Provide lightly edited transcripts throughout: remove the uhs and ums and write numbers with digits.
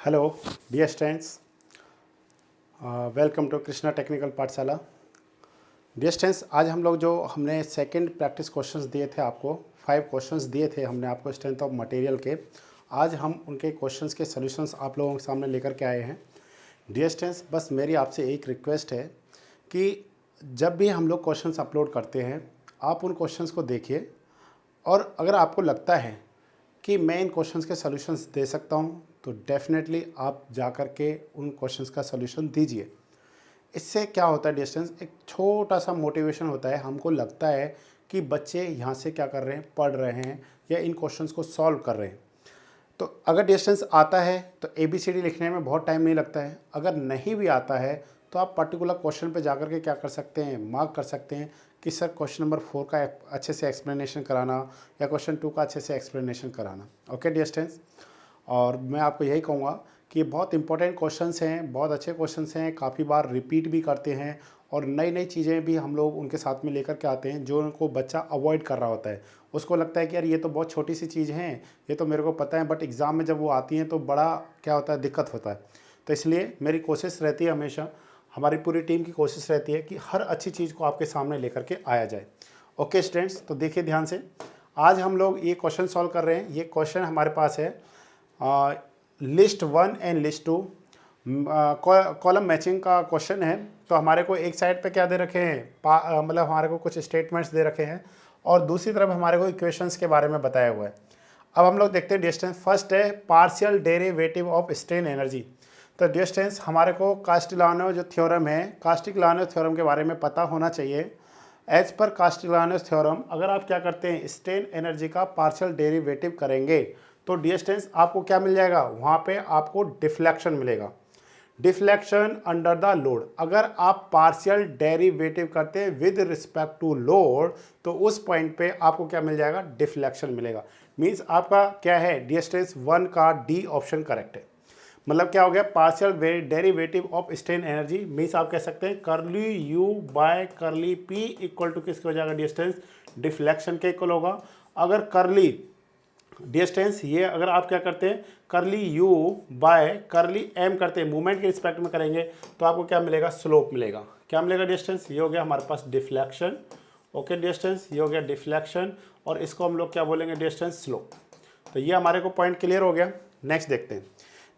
Hello dear students, welcome to Krishna technical Pathshala. Dear students, आज हम लोग जो हमने सेकंड प्रैक्टिस क्वेश्चंस दिए थे आपको, 5 क्वेश्चंस दिए थे हमने आपको स्ट्रेंथ ऑफ मटेरियल के। आज हम उनके क्वेश्चंस के सॉल्यूशंस आप लोगों के सामने लेकर के आए हैं। डियर स्टूडेंट्स, बस मेरी आपसे एक रिक्वेस्ट है कि जब भी हम लोग क्वेश्चंस अपलोड करते हैं, आप उन क्वेश्चंस को देखिए और अगर आपको लगता है कि मैं इन क्वेश्चंस के सॉल्यूशंस दे सकता हूं, तो डेफिनेटली आप जा कर के उन क्वेश्चंस का सॉल्यूशन दीजिए। इससे क्या होता है डिस्टेंस, एक छोटा सा मोटिवेशन होता है। हमको लगता है कि बच्चे यहाँ से क्या कर रहे हैं, पढ़ रहे हैं या इन क्वेश्चंस को सॉल्व कर रहे हैं। तो अगर डिस्टेंस आता है तो ABCD लिखने में बहुत टाइम नहीं लगता है। अगर नहीं भी आता है तो आप पर्टिकुलर क्वेश्चन पे जाकर के क्या कर सकते हैं, मार्क कर सकते हैं कि सर क्वेश्चन नंबर 4 का अच्छे से एक्सप्लेनेशन कराना या क्वेश्चन 2 का अच्छे से एक्सप्लेनेशन कराना। ओके डिस्टेंस, और मैं आपको यही कहूँगा कि ये बहुत इंपॉर्टेंट क्वेश्चंस हैं, बहुत अच्छे क्वेश्चंस हैं, काफ़ी बार रिपीट भी करते हैं और नई नई चीज़ें भी हम लोग उनके साथ में लेकर के आते हैं जो उनको बच्चा अवॉइड कर रहा होता है। उसको लगता है कि यार ये तो बहुत छोटी सी चीज़ हैं, ये तो मेरे को पता है, बट एग्ज़ाम में जब वो आती हैं तो बड़ा क्या होता है, दिक्कत होता है। तो इसलिए मेरी कोशिश रहती है, हमेशा हमारी पूरी टीम की कोशिश रहती है कि हर अच्छी चीज़ को आपके सामने लेकर के आया जाए। ओके स्टूडेंट्स, तो देखिए ध्यान से, आज हम लोग ये क्वेश्चन सॉल्व कर रहे हैं। ये क्वेश्चन हमारे पास है list 1 and list 2 column matching का क्वेश्चन है। तो हमारे को एक साइड पे क्या दे रखे हैं, मतलब हमारे को कुछ स्टेटमेंट्स दे रखे हैं और दूसरी तरफ हमारे को इक्वेशंस के बारे में बताया हुआ है। अब हम लोग देखते हैं डिस्टेंस। फर्स्ट है partial derivative of strain energy. तो डिस्टेंस हमारे को कास्टिलानो जो थ्योरम है, कास्टिलानो थ्योरम के बारे में पता होना चाहिए। एज पर कास्टिलानो थ्योरम, अगर आप क्या करते हैं, स्ट्रेन एनर्जी का पार्शियल डेरिवेटिव करेंगे तो डिस्टेंस आपको क्या मिल जाएगा, वहाँ पे आपको डिफ्लेक्शन मिलेगा। Deflection under the load. अगर आप पार्शियल डेरिवेटिव करते हैं विद रिस्पेक्ट टू लोड तो उस पॉइंट पे आपको क्या मिल जाएगा, डिफ्लेक्शन मिलेगा। मीन्स आपका क्या है, डिस्टेंस 1 का डी ऑप्शन करेक्ट है। मतलब क्या हो गया, partial derivative of strain energy means आप कह सकते हैं curly U by curly P equal to किसके हो जाएगा, डिस्टेंस डिफ्लेक्शन के इक्वल होगा। अगर करली डिस्टेंस ये अगर आप क्या करते हैं, करली यू बाय करली एम करते हैं, मूवमेंट के रिस्पेक्ट में करेंगे तो आपको क्या मिलेगा, स्लोप मिलेगा। क्या मिलेगा डिस्टेंस, ये हो गया हमारे पास डिफ्लेक्शन। ओके डिस्टेंस, ये हो गया डिफ्लेक्शन और इसको हम लोग क्या बोलेंगे, डिस्टेंस स्लोप। तो ये हमारे को पॉइंट क्लियर हो गया। नेक्स्ट देखते हैं।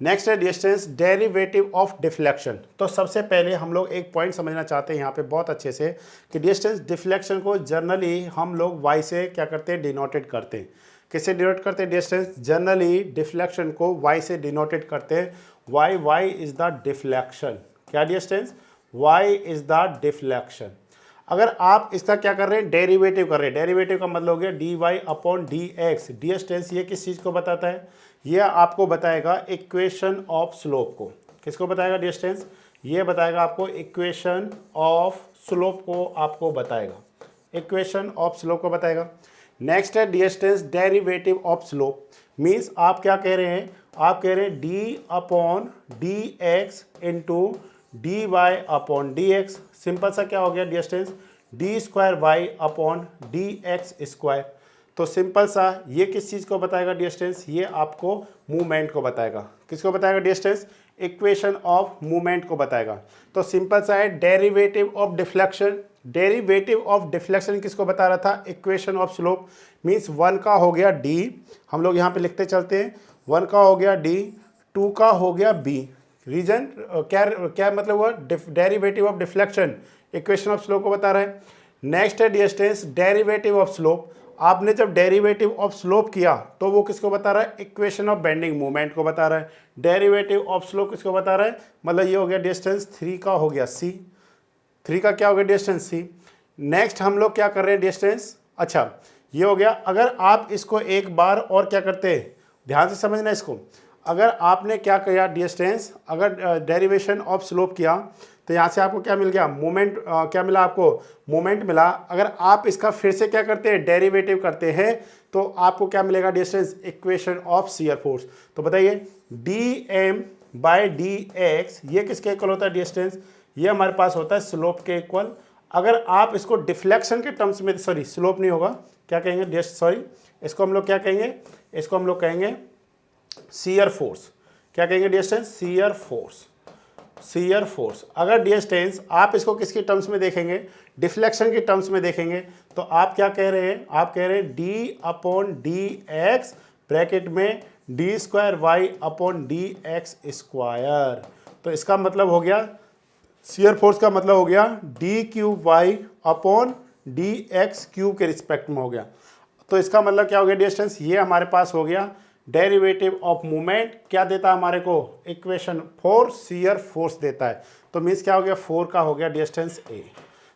नेक्स्ट है डिस्टेंस डेरिवेटिव ऑफ डिफ्लेक्शन। तो सबसे पहले हम लोग एक पॉइंट समझना चाहते हैं यहाँ पे बहुत अच्छे से कि डिस्टेंस डिफ्लेक्शन को जनरली हम लोग y से क्या करते हैं, डिनोटेड करते हैं। किससे डिनोट करते हैं डिस्टेंस, जनरली डिफ्लेक्शन को y से डिनोटेड करते हैं। y is the deflection. क्या distance, y is the deflection. अगर आप इसका क्या कर रहे हैं, डेरिवेटिव कर रहे हैं, डेरिवेटिव का मतलब हो गया dy अपॉन dx। डिस्टेंस ये किस चीज़ को बताता है, ये आपको बताएगा इक्वेशन ऑफ स्लोप को। किसको बताएगा डिस्टेंस, ये बताएगा आपको इक्वेशन ऑफ स्लोप को, आपको बताएगा इक्वेशन ऑफ स्लोप को बताएगा। नेक्स्ट है distance derivative of slope. Means आप क्या कह रहे हैं, आप कह रहे हैं D upon D X into D Y upon D X. Simple सा क्या हो गया distance, D square Y upon D x square. तो सिंपल सा ये किस चीज़ को बताएगा डिस्टेंस, ये आपको मूवमेंट को बताएगा। किसको बताएगा डिस्टेंस, इक्वेशन ऑफ मूवमेंट को बताएगा। तो सिंपल सा है derivative of deflection. Derivative of deflection किसको बता रहा था, इक्वेशन ऑफ स्लोप। मीन्स 1 का हो गया डी, हम लोग यहाँ पे लिखते चलते हैं, 1 का हो गया डी, 2 का हो गया बी। रीजन क्या मतलब हुआ, derivative of deflection equation of slope को बता रहा है। नेक्स्ट है डिस्टेंस डेरिवेटिव ऑफ स्लोप। आपने जब डेरिवेटिव ऑफ स्लोप किया तो वो किसको बता रहा है, इक्वेशन ऑफ बेंडिंग मूवमेंट को बता रहा है। डेरिवेटिव ऑफ स्लोप किसको बता रहा है, मतलब ये हो गया डिस्टेंस 3 का हो गया सी, 3 का क्या हो गया डिस्टेंस सी। नेक्स्ट हम लोग क्या कर रहे हैं डिस्टेंस, अच्छा ये हो गया। अगर आप इसको एक बार और क्या करते हैं, ध्यान से समझना इसको, अगर आपने क्या किया डिस्टेंस, अगर डेरिवेशन ऑफ स्लोप किया तो यहाँ से आपको क्या मिल गया, मोमेंट क्या मिला आपको, मोमेंट मिला। अगर आप इसका फिर से क्या करते हैं, डेरिवेटिव करते हैं तो आपको क्या मिलेगा distance, equation of shear force. तो बताइए D M by D X ये किसके इक्वल होता है डिस्टेंस, ये हमारे पास होता है स्लोप के इक्वल। अगर आप इसको डिफ्लेक्शन के टर्म्स में, सॉरी स्लोप नहीं होगा, क्या कहेंगे, सॉरी इसको हम लोग क्या कहेंगे, इसको हम लोग कहेंगे शियर फोर्स। क्या कहेंगे distance, shear force, shear force. अगर डिस्टेंस आप इसको किसके टर्म्स में देखेंगे, डिफ्लेक्शन के टर्म्स में देखेंगे, तो आप क्या कह रहे हैं, आप कह रहे हैं D upon D x bracket में d square Y upon D x square. तो इसका मतलब हो गया, शियर फोर्स का मतलब हो गया D cube Y upon D x cube के रिस्पेक्ट में हो गया। तो इसका मतलब क्या हो गया डिस्टेंस, ये हमारे पास हो गया डेरिवेटिव ऑफ मूवमेंट, क्या देता है हमारे को, इक्वेशन 4 शियर फोर्स देता है। तो मीन्स क्या हो गया, 4 का हो गया डिस्टेंस ए।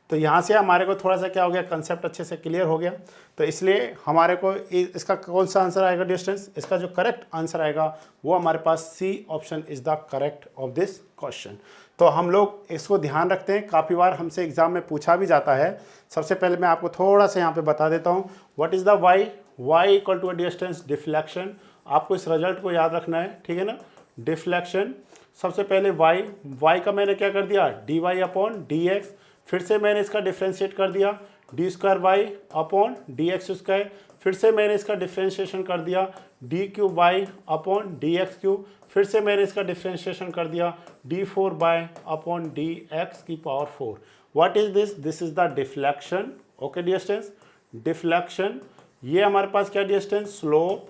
तो यहाँ से हमारे को थोड़ा सा क्या हो गया, कंसेप्ट अच्छे से क्लियर हो गया। तो इसलिए हमारे को इसका कौन सा आंसर आएगा डिस्टेंस, इसका जो करेक्ट आंसर आएगा वो हमारे पास C option is the correct of this question. तो हम लोग इसको ध्यान रखते हैं, काफ़ी बार हमसे एग्जाम में पूछा भी जाता है। सबसे पहले मैं आपको थोड़ा सा यहाँ पे बता देता हूँ, what is the Y, Y equal to a distance deflection. आपको इस रिजल्ट को याद रखना है, ठीक है ना, डिफ्लेक्शन। सबसे पहले वाई, वाई का मैंने क्या कर दिया, d Y upon D x, फिर से मैंने इसका डिफ्रेंशिएट कर दिया d square Y upon D x square, फिर से मैंने इसका डिफ्रेंशिएशन कर दिया d cube Y upon D x cube, फिर से मैंने इसका डिफ्रेंशिएशन कर दिया d four y upon D x की power 4। What is this, this is the deflection. Okay distance, deflection. ये हमारे पास क्या डिस्टेंस, स्लोप,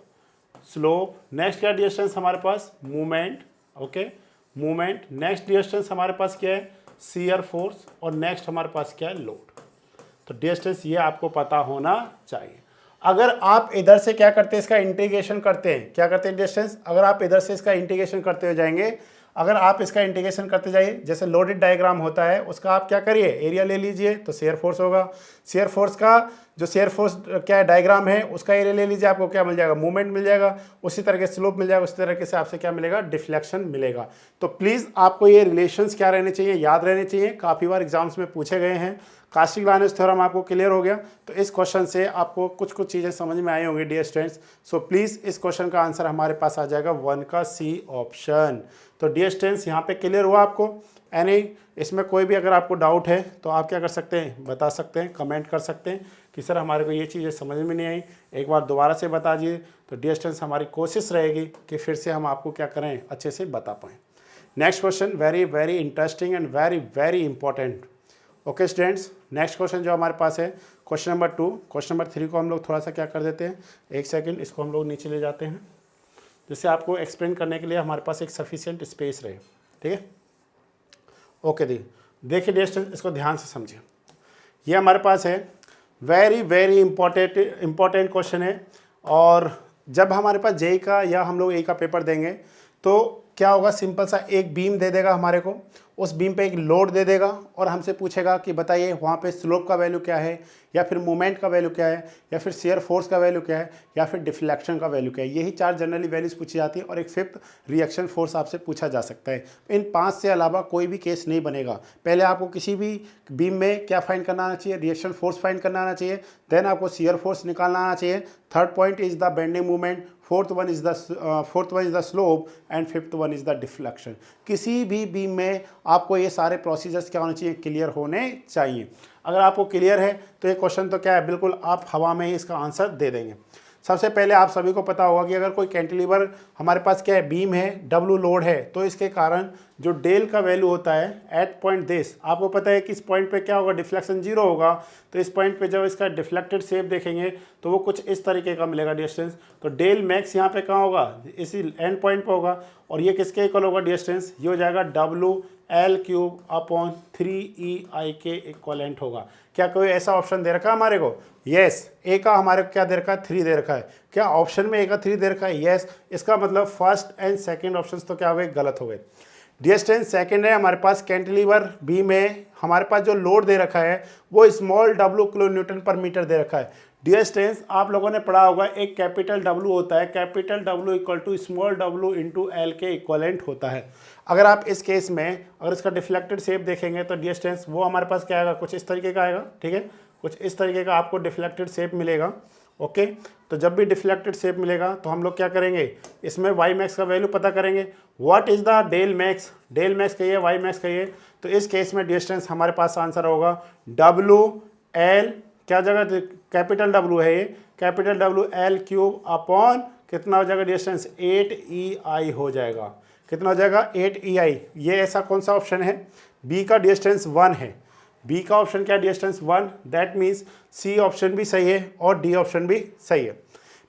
स्लोप। नेक्स्ट क्या डिस्टेंस हमारे पास, movement, okay movement. Next distance हमारे पास क्या है, शियर फोर्स, और नेक्स्ट हमारे पास क्या है, लोड। तो डिस्टेंस ये आपको पता होना चाहिए। अगर आप इधर से क्या करते हैं, इसका इंटीग्रेशन करते हैं, क्या करते हैं डिस्टेंस, अगर आप इधर से इसका इंटीग्रेशन करते हुए जाएंगे, अगर आप इसका इंटीग्रेशन करते जाइए, जैसे लोडेड डायग्राम होता है उसका आप क्या करिए, एरिया ले लीजिए, तो शेयर फोर्स होगा। शेयर फोर्स का जो शेयर फोर्स क्या है डायग्राम है उसका एरिया ले लीजिए, आपको क्या मिल जाएगा, मूवमेंट मिल जाएगा। उसी तरह के स्लोप मिल जाएगा, उसी तरीके से आपसे क्या मिलेगा, डिफ्लेक्शन मिलेगा। तो प्लीज़ आपको ये रिलेशंस क्या रहने चाहिए, याद रहने चाहिए, काफ़ी बार एग्जाम्स में पूछे गए हैं। कास्टिग्लिआनोस थ्योरम आपको क्लियर हो गया, तो इस क्वेश्चन से आपको कुछ कुछ चीज़ें समझ में आई होंगी डियर स्टूडेंट्स। सो प्लीज़ इस क्वेश्चन का आंसर हमारे पास आ जाएगा 1 का सी ऑप्शन। तो डियर स्टूडेंट्स यहाँ पे क्लियर हुआ आपको, यानी इसमें कोई भी अगर आपको डाउट है तो आप क्या कर सकते हैं, बता सकते हैं, कमेंट कर सकते हैं कि सर हमारे को ये चीज़ें समझ में नहीं आई, एक बार दोबारा से बता दीजिए। तो डियर स्टूडेंट्स हमारी कोशिश रहेगी कि फिर से हम आपको क्या करें, अच्छे से बता पाएँ। Next question very very interesting and very very important. Okay students, next question जो हमारे पास है क्वेश्चन नंबर 2। क्वेश्चन नंबर 3 को हम लोग थोड़ा सा क्या कर देते हैं, एक सेकंड इसको हम लोग नीचे ले जाते हैं, जिससे आपको एक्सप्लेन करने के लिए हमारे पास एक सफिशिएंट स्पेस रहे, ठीक है। ओके देखिए डियर स्टूडेंट्स, इसको ध्यान से समझिए। ये हमारे पास है वेरी वेरी इंपॉर्टेंट क्वेश्चन है, और जब हमारे पास जेई का या हम लोग ए का पेपर देंगे तो क्या होगा, सिंपल सा एक बीम दे देगा हमारे को, उस बीम पे एक लोड दे देगा और हमसे पूछेगा कि बताइए वहाँ पे स्लोप का वैल्यू क्या है, या फिर मोमेंट का वैल्यू क्या है, या फिर शियर फोर्स का वैल्यू क्या है, या फिर डिफ्लेक्शन का वैल्यू क्या है। यही 4 जनरली वैल्यूज पूछी जाती है, और एक 5th रिएक्शन फोर्स आपसे पूछा जा सकता है। इन 5 से अलावा कोई भी केस नहीं बनेगा। पहले आपको किसी भी बीम में क्या फाइंड करना आना चाहिए, रिएक्शन फोर्स फाइंड करना आना चाहिए, देन आपको शियर फोर्स निकालना आना चाहिए। Third point is the bending movement, fourth one is the slope, and fifth one is the deflection. किसी भी बीम में आपको ये सारे प्रोसीजर्स क्या होने चाहिए, क्लियर होने चाहिए। अगर आपको क्लियर है तो ये क्वेश्चन तो क्या है, बिल्कुल आप हवा में ही इसका आंसर दे देंगे। सबसे पहले आप सभी को पता होगा कि अगर कोई कैंटिलीवर हमारे पास क्या है, बीम है, डब्लू लोड है, तो इसके कारण जो डेल का वैल्यू होता है एट पॉइंट दिस, आपको पता है कि इस पॉइंट पे क्या होगा, डिफ्लेक्शन 0 होगा। तो इस पॉइंट पे जब इसका डिफ्लेक्टेड शेप देखेंगे तो वो कुछ इस तरीके का मिलेगा डिस्टेंस। तो डेल मैक्स यहाँ पे कहाँ होगा, इसी एंड पॉइंट पे होगा, और ये किसके इक्वल होगा डिस्टेंस, ये हो जाएगा WL³ अपॉन 3EI के इक्वलेंट होगा। क्या कोई ऐसा ऑप्शन दे रखा है हमारे को, यस। ए का हमारे को क्या दे रखा है, 3 दे रखा है। क्या ऑप्शन में ए का 3 दे रखा है, यस। इसका मतलब फर्स्ट एंड सेकंड ऑप्शंस तो क्या हो गए, गलत हो गए। डिस्टेंस सेकंड है हमारे पास कैंटिलीवर बीम में, हमारे पास जो लोड दे रखा है वो स्मॉल W kN/m दे रखा है। डिस्टेंस आप लोगों ने पढ़ा होगा, एक कैपिटल W होता है, capital W equal to small w into L के इक्वलेंट होता है। अगर आप इस केस में अगर इसका डिफ्लेक्टेड शेप देखेंगे तो डिस्टेंस वो हमारे पास क्या आएगा, कुछ इस तरीके का आएगा, ठीक है, कुछ इस तरीके का आपको डिफ्लेक्टेड शेप मिलेगा। ओके, तो जब भी डिफ्लेक्टेड शेप मिलेगा तो हम लोग क्या करेंगे, इसमें वाई मैक्स का वैल्यू पता करेंगे। What is the del max, del max कहिए, वाई मैक्स कहिए। तो इस केस में डिस्टेंस हमारे पास आंसर होगा WL, क्या जगह कैपिटल W है ये, कैपिटल WL³ अपॉन कितना हो जाएगा डिस्टेंस, 8EI हो जाएगा। कितना हो जाएगा 8EI। ये ऐसा कौन सा ऑप्शन है, बी का डिस्टेंस 1 है, बी का ऑप्शन क्या distance 1, that means C option भी सही है और डी ऑप्शन भी सही है।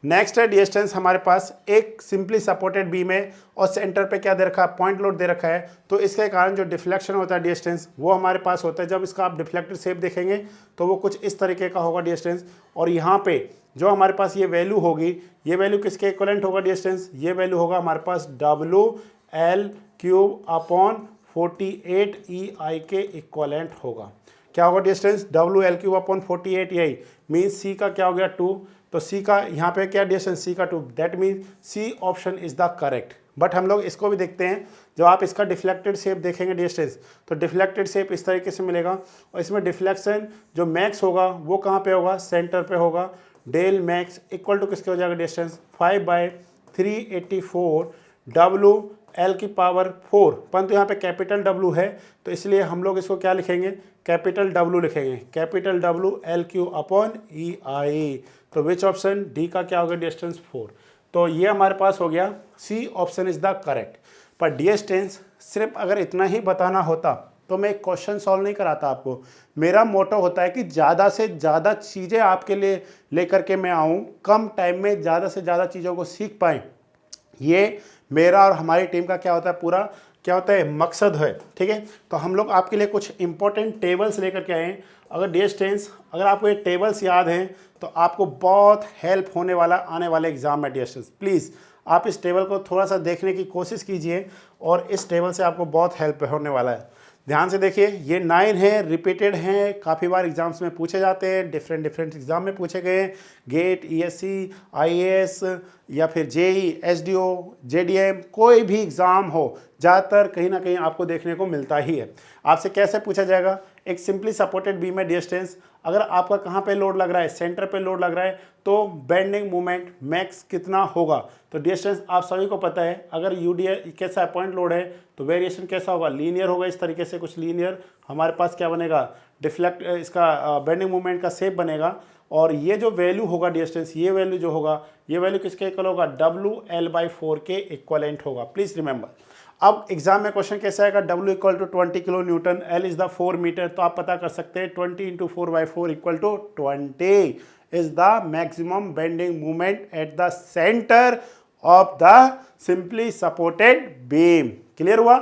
नेक्स्ट है डिस्टेंस हमारे पास एक सिंपली सपोर्टेड बीम है और सेंटर पे क्या दे रखा है, पॉइंट लोड दे रखा है, तो इसके कारण जो डिफ्लेक्शन होता है डिस्टेंस वो हमारे पास होता है। जब इसका आप डिफ्लेक्टेड शेप देखेंगे तो वो कुछ इस तरीके का होगा डिस्टेंस, और यहाँ पे जो हमारे पास ये वैल्यू होगी, ये वैल्यू किसके इक्वलेंट होगा डिस्टेंस, ये वैल्यू होगा हमारे पास WL3/48EI के इक्वलेंट होगा। क्या होगा डिस्टेंस, WL3/48EI मीन्स सी का क्या हो गया 2, तो सी का यहाँ पे क्या डिस्टेंस, सी का 2, that means C option is the correct. But हम लोग इसको भी देखते हैं, जब आप इसका डिफ्लेक्टेड शेप देखेंगे डिस्टेंस, तो डिफ्लेक्टेड शेप इस तरीके से मिलेगा, और इसमें डिफ्लेक्शन जो मैक्स होगा वो कहाँ पे होगा, सेंटर पे होगा। डेल मैक्स इक्वल टू किसके हो जाएगा डिस्टेंस 5/384 WL⁴, परंतु यहाँ पे कैपिटल W है, तो इसलिए हम लोग इसको क्या लिखेंगे, कैपिटल W लिखेंगे, कैपिटल WL⁴/EI। तो विच ऑप्शन, डी का क्या होगा डिस्टेंस 4। तो ये हमारे पास हो गया, C option is the correct. पर डिस्टेंस सिर्फ अगर इतना ही बताना होता तो मैं एक क्वेश्चन सॉल्व नहीं कराता आपको। मेरा मोटो होता है कि ज़्यादा से ज़्यादा चीज़ें आपके लिए लेकर के मैं आऊँ, कम टाइम में ज़्यादा से ज़्यादा चीज़ों को सीख पाएँ। ये मेरा और हमारी टीम का क्या होता है, पूरा क्या होता है, मकसद है। ठीक है, तो हम लोग आपके लिए कुछ इंपॉर्टेंट टेबल्स लेकर के आए हैं। अगर डिस्टेंस, अगर आपको ये टेबल्स याद हैं तो आपको बहुत हेल्प होने वाला आने वाले एग्जाम में डिस्टेंस। प्लीज़ आप इस टेबल को थोड़ा सा देखने की कोशिश कीजिए और इस टेबल से आपको बहुत हेल्प होने वाला है। ध्यान से देखिए, ये 9 हैं, रिपीटेड हैं, काफ़ी बार एग्जाम्स में पूछे जाते हैं, डिफरेंट एग्जाम में पूछे गए हैं, गेट, ESC, IAS या फिर JEE, SDO, JDM, कोई भी एग्ज़ाम हो, ज़्यादातर कहीं ना कहीं आपको देखने को मिलता ही है। आपसे कैसे पूछा जाएगा, एक सिंपली सपोर्टेड बीम है डिस्टेंस, अगर आपका कहाँ पे लोड लग रहा है, सेंटर पे लोड लग रहा है, तो बेंडिंग मोमेंट मैक्स कितना होगा। तो डिस्टेंस आप सभी को पता है, अगर UDA कैसा है, पॉइंट लोड है, तो वेरिएशन कैसा होगा, लीनियर होगा, इस तरीके से कुछ लीनियर हमारे पास क्या बनेगा, डिफ्लेक्ट, इसका बेंडिंग मोमेंट का शेप बनेगा। और ये जो वैल्यू होगा डिस्टेंस, ये वैल्यू जो होगा, ये वैल्यू किसके इक्वल होगा, WL/4 के इक्वलेंट होगा। Please remember. अब एग्जाम में क्वेश्चन कैसा आएगा, W = 20 kilo newton, L is the 4 metre, तो आप पता कर सकते हैं 20 × 4/4 = 20 is the maximum bending movement at the centre of the simply supported beam. Clear हुआ।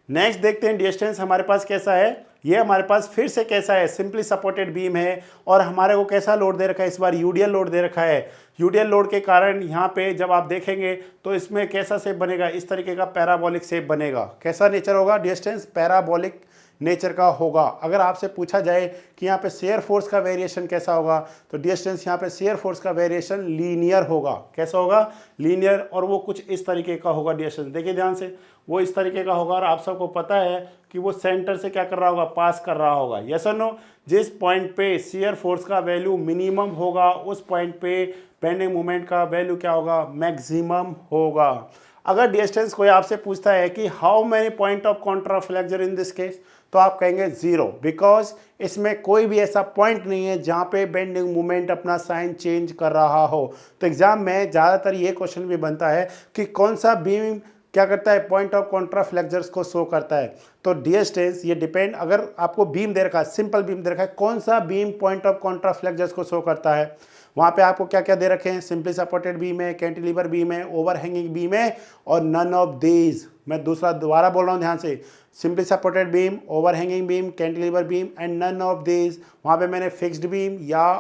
नेक्स्ट देखते हैं डिस्टेंस हमारे पास कैसा है। ये हमारे पास फिर से कैसा है, सिंपली सपोर्टेड बीम है, और हमारे को कैसा लोड दे रखा है, इस बार UDL लोड दे रखा है। UDL लोड के कारण यहाँ पे जब आप देखेंगे तो इसमें कैसा शेप बनेगा, इस तरीके का पैराबोलिक शेप बनेगा। कैसा नेचर होगा, डिस्टेंस पैराबोलिक नेचर का होगा। अगर आपसे पूछा जाए कि यहाँ पे शेयर फोर्स का वेरिएशन कैसा होगा, तो डिस्टेंस यहाँ पे शेयर फोर्स का वेरिएशन लीनियर होगा। कैसा होगा, लीनियर, और वो कुछ इस तरीके का होगा डिस्टेंस। देखिए ध्यान से, वो इस तरीके का होगा, और आप सबको पता है कि वो सेंटर से क्या कर रहा होगा, पास कर रहा होगा। यस और नो। जिस पॉइंट पे शेयर फोर्स का वैल्यू मिनिमम होगा, उस पॉइंट पे बेंडिंग मोमेंट का वैल्यू क्या होगा, मैक्सिमम होगा। अगर डिस्टेंस कोई आपसे पूछता है कि how many point of contraflexure in this case, तो आप कहेंगे 0, बिकॉज इसमें कोई भी ऐसा पॉइंट नहीं है जहाँ पे बेंडिंग मोमेंट अपना साइन चेंज कर रहा हो। तो एग्जाम में ज़्यादातर ये क्वेश्चन भी बनता है कि कौन सा बीम क्या करता है, पॉइंट ऑफ कॉन्ट्राफ्लेक्चर्स को शो करता है। तो डिस्टेंस ये डिपेंड, अगर आपको बीम दे रखा है, सिंपल बीम दे रखा है, कौन सा बीम पॉइंट ऑफ कॉन्ट्राफ्लेक्चर्स को शो करता है, वहाँ पे आपको क्या क्या दे रखे हैं, सिंपली सपोर्टेड बीम है, कैंटिलीवर बीम है, ओवरहैंगिंग बीम है, और नन ऑफ दीज। मैं दोबारा बोल रहा हूँ ध्यान से, simply supported beam, overhanging beam, cantilever beam and none of these. वहाँ पे मैंने फिक्स्ड बीम या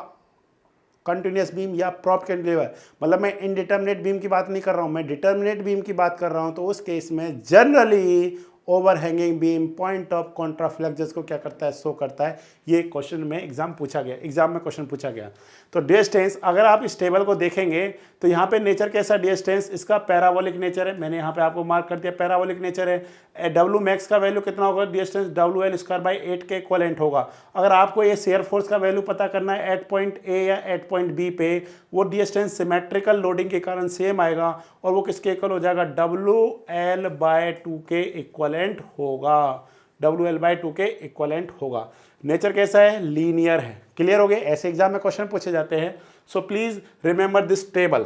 कंटिन्यूस बीम या प्रॉप कैंटिलीवर, मतलब मैं इनडिटर्मिनेट बीम की बात नहीं कर रहा हूँ, मैं डिटर्मिनेट बीम की बात कर रहा हूँ। तो उस केस में generally overhanging beam point of contraflexures को क्या करता है, शो करता है। ये क्वेश्चन में एग्जाम में क्वेश्चन पूछा गया। तो डिस्टेंस अगर आप इस टेबल को देखेंगे तो यहाँ पे नेचर कैसा, डिस्टेंस इसका पैराबोलिक नेचर है, मैंने यहाँ पे आपको मार्क कर दिया, पैराबोलिक नेचर है। W मैक्स का वैल्यू कितना होगा, डिस्टेंस WL²/8 के इक्वलेंट होगा। अगर आपको ये शेयर फोर्स का वैल्यू पता करना है एट पॉइंट A या एट पॉइंट B पे, वो डिस्टेंस सिमेट्रिकल लोडिंग के कारण सेम आएगा, और वो किसके इक्वल हो जाएगा, WL/2 के इक्वलेंट होगा, WL/2 के इक्वलेंट होगा। नेचर कैसा है, लीनियर है। क्लियर हो गए। ऐसे एग्जाम में क्वेश्चन पूछे जाते हैं। So please remember this table.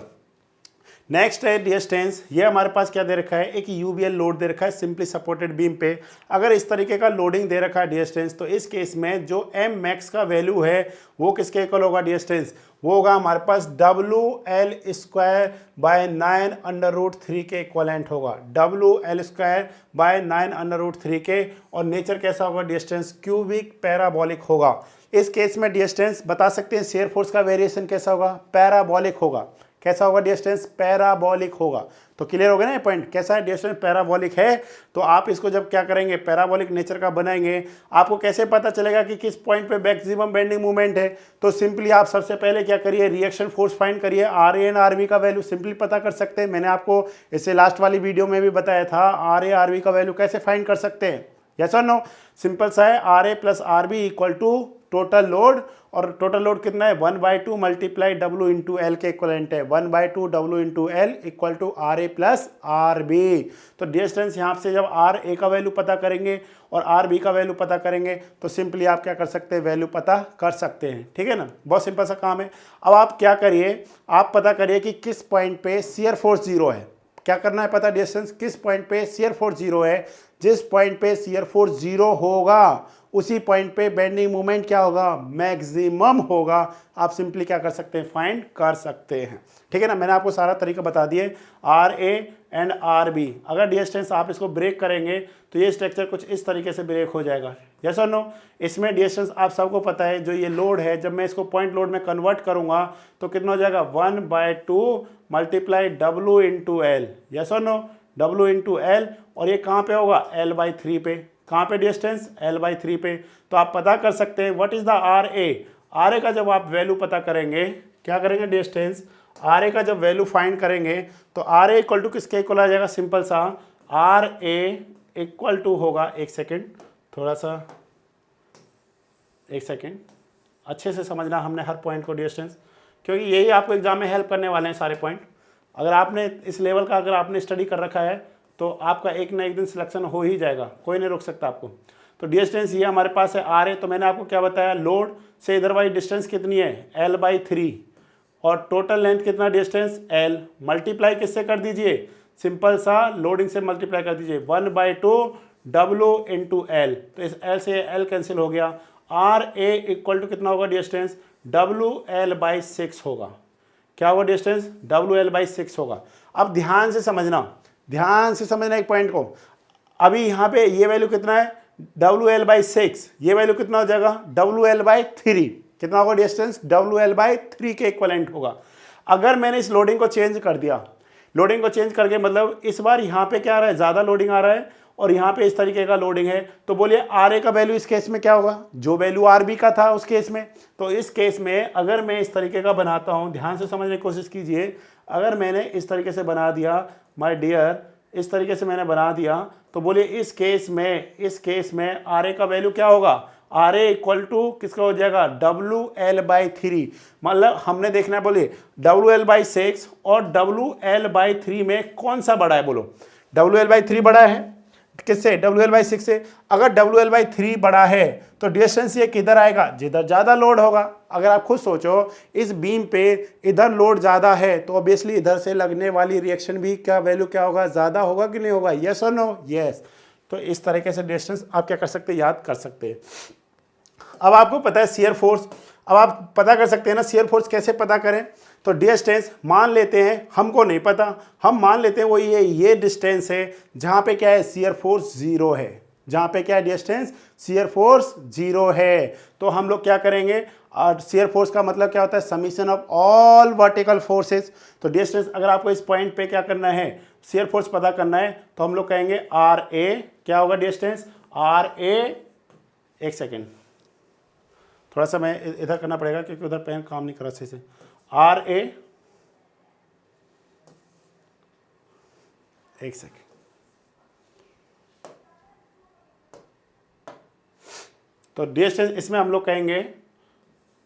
Next है डिस्टेंस, ये हमारे पास क्या दे रखा है, एक यूबीएल लोड दे रखा है सिंपली सपोर्टेड बीम पे। अगर इस तरीके का लोडिंग दे रखा है डिस्टेंस, तो इस केस में जो एम मैक्स का वैल्यू है वो किसके इक्वल होगा डिस्टेंस, वो होगा हमारे पास WL² बाय 9√3 के इक्वलेंट होगा, WL² बाय 9√3 के। और नेचर कैसा होगा डिस्टेंस, क्यूबिक पैराबोलिक होगा। इस केस में डिस्टेंस बता सकते हैं शेयर फोर्स का वेरिएशन कैसा होगा, पैराबोलिक होगा। कैसा होगा डिस्टेंस, पैराबोलिक होगा। तो क्लियर हो गया ना ये पॉइंट, कैसा है डिस्टेंस, पैराबोलिक है। तो आप इसको जब क्या करेंगे, पैराबोलिक नेचर का बनाएंगे, आपको कैसे पता चलेगा कि किस पॉइंट पे मैक्सिमम बेंडिंग मूवमेंट है। तो सिंपली आप सबसे पहले क्या करिए, रिएक्शन फोर्स फाइंड करिए, RA एंड RB का वैल्यू सिंपली पता कर सकते हैं। मैंने आपको इससे लास्ट वाली वीडियो में भी बताया था RA RB का वैल्यू कैसे फाइंड कर सकते हैं। यस और नो, सिंपल सा है, RA plus RB equal to total load, और टोटल लोड कितना है 1/2 मल्टीप्लाई W इंटू एल के इक्वलेंट है, 1/2 W into L equal to RA plus RB। तो डिस्टेंस यहाँ से जब RA का वैल्यू पता करेंगे और RB का वैल्यू पता करेंगे तो सिंपली आप क्या कर सकते हैं, वैल्यू पता कर सकते हैं। ठीक है ना, बहुत सिंपल सा काम है। अब आप क्या करिए, आप पता करिए कि किस पॉइंट पे शियर फोर्स 0 है। क्या करना है पता, डिस्टेंस किस पॉइंट पे शियर फोर्स 0 है। जिस पॉइंट पे शियर फोर्स 0 होगा उसी पॉइंट पे बेंडिंग मोमेंट क्या होगा, मैक्सिमम होगा। आप सिंपली क्या कर सकते हैं, फाइंड कर सकते हैं। ठीक है ना, मैंने आपको सारा तरीका बता दिए, RA एंड RB। अगर डिस्टेंस आप इसको ब्रेक करेंगे तो ये स्ट्रक्चर कुछ इस तरीके से ब्रेक हो जाएगा। यस और नो, इसमें डिस्टेंस आप सबको पता है, जो ये लोड है जब मैं इसको पॉइंट लोड में कन्वर्ट करूंगा तो कितना हो जाएगा, 1/2 multiply W into L. Yes और नो, W इंटू एल, और ये कहाँ पे होगा, L/3 पे। कहाँ पे डिस्टेंस, L/3 पे। तो आप पता कर सकते हैं व्हाट इज द RA का जब आप वैल्यू पता करेंगे, क्या करेंगे डिस्टेंस, RA का जब वैल्यू फाइंड करेंगे तो RA इक्वल टू किसके इक्वल आ जाएगा, सिंपल सा RA इक्वल टू होगा, एक सेकेंड, थोड़ा सा एक सेकेंड, अच्छे से समझना हमने हर पॉइंट को डिस्टेंस, क्योंकि यही आपको एग्जाम में हेल्प करने वाले हैं सारे पॉइंट। अगर आपने इस लेवल का अगर आपने स्टडी कर रखा है तो आपका एक ना एक दिन सिलेक्शन हो ही जाएगा, कोई नहीं रोक सकता आपको। तो डिस्टेंस ये हमारे पास है RA, तो मैंने आपको क्या बताया, लोड से इधर वाली डिस्टेंस कितनी है, L/3, और टोटल लेंथ कितना डिस्टेंस L, मल्टीप्लाई किससे कर दीजिए, सिंपल सा लोडिंग से मल्टीप्लाई कर दीजिए, 1/2 W इंटू एल। तो इस L से L कैंसिल हो गया, RA इक्वल टू कितना होगा डिस्टेंस, WL/6 होगा। क्या होगा डिस्टेंस, WL/6 होगा। अब ध्यान से समझना एक पॉइंट को। अभी यहाँ पे ये वैल्यू कितना है, WL/6, ये वैल्यू कितना हो जाएगा, WL/3। कितना होगा डिस्टेंस, WL/3 के इक्वलेंट होगा। अगर मैंने इस लोडिंग को चेंज कर दिया, लोडिंग को चेंज करके मतलब इस बार यहाँ पे क्या आ रहा है, ज़्यादा लोडिंग आ रहा है और यहाँ पे इस तरीके का लोडिंग है, तो बोलिए RA का वैल्यू इस केस में क्या होगा, जो वैल्यू RB का था उस केस में। तो इस केस में अगर मैं इस तरीके का बनाता हूँ, ध्यान से समझने की कोशिश कीजिए, अगर मैंने इस तरीके से बना दिया माय डियर, इस तरीके से मैंने बना दिया, तो बोलिए इस केस में RA का वैल्यू क्या होगा, RA इक्वल टू किसका हो जाएगा, WL/3। मतलब हमने देखना है, बोलिए WL/6 और WL/3 में कौन सा बड़ा है, बोलो WL/3 बड़ा है किससे, WL/6 से। अगर WL/3 बड़ा है तो डिस्टेंस ये किधर आएगा, जिधर ज़्यादा लोड होगा। अगर आप खुद सोचो, इस बीम पे इधर लोड ज़्यादा है तो ऑब्वियसली इधर से लगने वाली रिएक्शन भी क्या वैल्यू क्या होगा, ज़्यादा होगा कि नहीं होगा, यस और नो, यस। तो इस तरीके से डिस्टेंस आप क्या कर सकते हैं, याद कर सकते हैं। अब आपको पता है शियर फोर्स, अब आप पता कर सकते हैं ना शियर फोर्स कैसे पता करें। तो डिस्टेंस मान लेते हैं, हमको नहीं पता, हम मान लेते हैं वो ये डिस्टेंस है जहाँ पे क्या है, शियर फोर्स 0 है, जहाँ पे क्या है डिस्टेंस, शियर फोर्स 0 है। तो हम लोग क्या करेंगे, शियर फोर्स का मतलब क्या होता है, summation of all vertical forces. तो डिस्टेंस अगर आपको इस पॉइंट पे क्या करना है, शियर फोर्स पता करना है, तो हम लोग कहेंगे RA, क्या होगा डिस्टेंस, RA, एक सेकेंड, थोड़ा सा मैं इधर करना पड़ेगा क्योंकि उधर पेन काम नहीं कर रहा सही से, RA, एक सेकेंड, तो डिस्टेंस इसमें हम लोग कहेंगे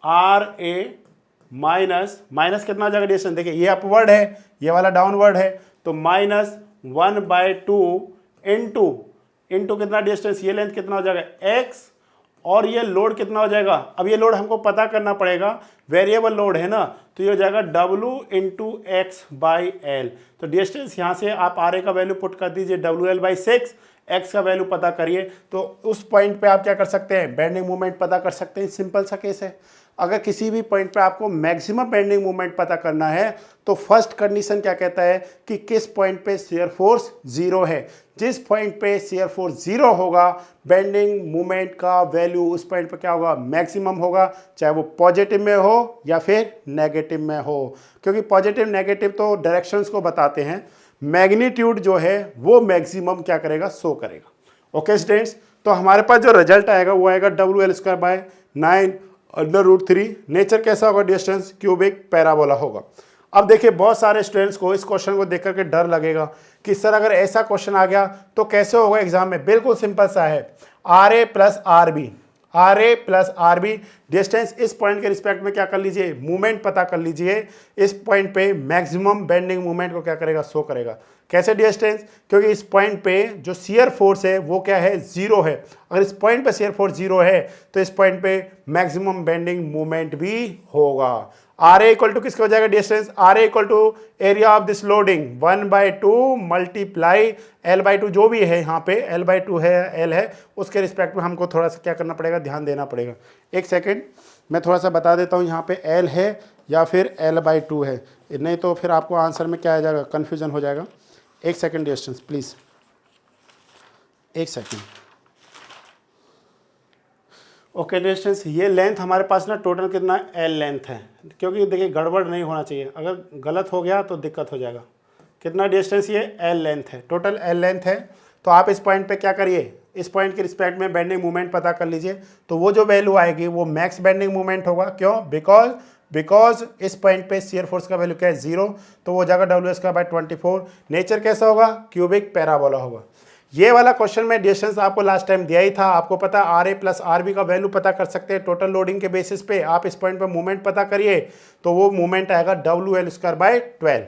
RA माइनस कितना हो जाएगा डिस्टेंस, देखिए ये अपवर्ड है, ये वाला डाउनवर्ड है, तो -1/2 इंटू कितना डिस्टेंस, ये लेंथ कितना हो जाएगा X, और ये लोड कितना हो जाएगा, अब ये लोड हमको पता करना पड़ेगा, वेरिएबल लोड है ना, तो ये हो जाएगा W into x by L. तो डिस्टेंस यहाँ से आप आर ए का वैल्यू पुट कर दीजिए WL/6, एक्स का वैल्यू पता करिए, तो उस पॉइंट पे आप क्या कर सकते हैं, बेंडिंग मोमेंट पता कर सकते हैं। सिंपल सा केस है। अगर किसी भी पॉइंट पे आपको मैक्सिमम बेंडिंग मोमेंट पता करना है तो फर्स्ट कंडीशन क्या कहता है कि किस पॉइंट पे शियर फोर्स जीरो है। जिस पॉइंट पे शियर फोर्स जीरो होगा, बेंडिंग मोमेंट का वैल्यू उस पॉइंट पे क्या होगा, मैक्सिमम होगा, चाहे वो पॉजिटिव में हो या फिर नेगेटिव में हो, क्योंकि पॉजिटिव नेगेटिव तो डायरेक्शंस को बताते हैं, मैग्नीट्यूड जो है वो मैक्सिमम क्या करेगा, शो करेगा। ओके स्टूडेंट्स, तो हमारे पास जो रिजल्ट आएगा वो आएगा WL²/9√3। नेचर कैसा होगा, डिस्टेंस क्यूबिक पैराबोला होगा। अब देखिए बहुत सारे स्टूडेंट्स को इस क्वेश्चन को देख करके डर लगेगा कि सर अगर ऐसा क्वेश्चन आ गया तो कैसे होगा एग्जाम में। बिल्कुल सिंपल सा है, RA प्लस RB डिस्टेंस इस पॉइंट के रिस्पेक्ट में क्या कर लीजिए, मूवमेंट पता कर लीजिए। इस पॉइंट पे मैक्सिमम बेंडिंग मूवमेंट को क्या करेगा, शो करेगा। कैसे डिस्टेंस, क्योंकि इस पॉइंट पे जो शियर फोर्स है वो क्या है, जीरो है। अगर इस पॉइंट पे शियर फोर्स जीरो है तो इस पॉइंट पे मैक्सिमम बेंडिंग मूवमेंट भी होगा। RA इक्वल टू किसका हो जाएगा distance, RA equal to area of this loading 1/2 multiply L/2, जो भी है यहाँ पे L/2 है, L है, उसके रिस्पेक्ट में हमको थोड़ा सा क्या करना पड़ेगा, ध्यान देना पड़ेगा। एक सेकेंड मैं थोड़ा सा बता देता हूँ, यहाँ पे L है या फिर L/2 है, नहीं तो फिर आपको आंसर में क्या आ जाएगा, कन्फ्यूजन हो जाएगा। एक सेकेंड डिस्टेंस प्लीज़, एक सेकेंड। ओके डिस्टेंस, ये लेंथ हमारे पास ना टोटल कितना L लेंथ है, क्योंकि देखिए गड़बड़ नहीं होना चाहिए, अगर गलत हो गया तो दिक्कत हो जाएगा। कितना डिस्टेंस, ये L लेंथ है, टोटल L लेंथ है। तो आप इस पॉइंट पे क्या करिए, इस पॉइंट के रिस्पेक्ट में बेंडिंग मूवमेंट पता कर लीजिए, तो वो जो वैल्यू आएगी वो मैक्स बेंडिंग मूवमेंट होगा। क्यों, बिकॉज इस पॉइंट पे शियर फोर्स का वैल्यू क्या है, जीरो, तो वो जाएगा WL²/24। नेचर कैसा होगा, क्यूबिक पैराबोला होगा। ये वाला क्वेश्चन में डिस्टेंस आपको लास्ट टाइम दिया ही था, आपको पता है RA प्लस RB का वैल्यू पता कर सकते हैं टोटल लोडिंग के बेसिस पे। आप इस पॉइंट पे मूवमेंट पता करिए तो वो मूवमेंट आएगा WL²/12।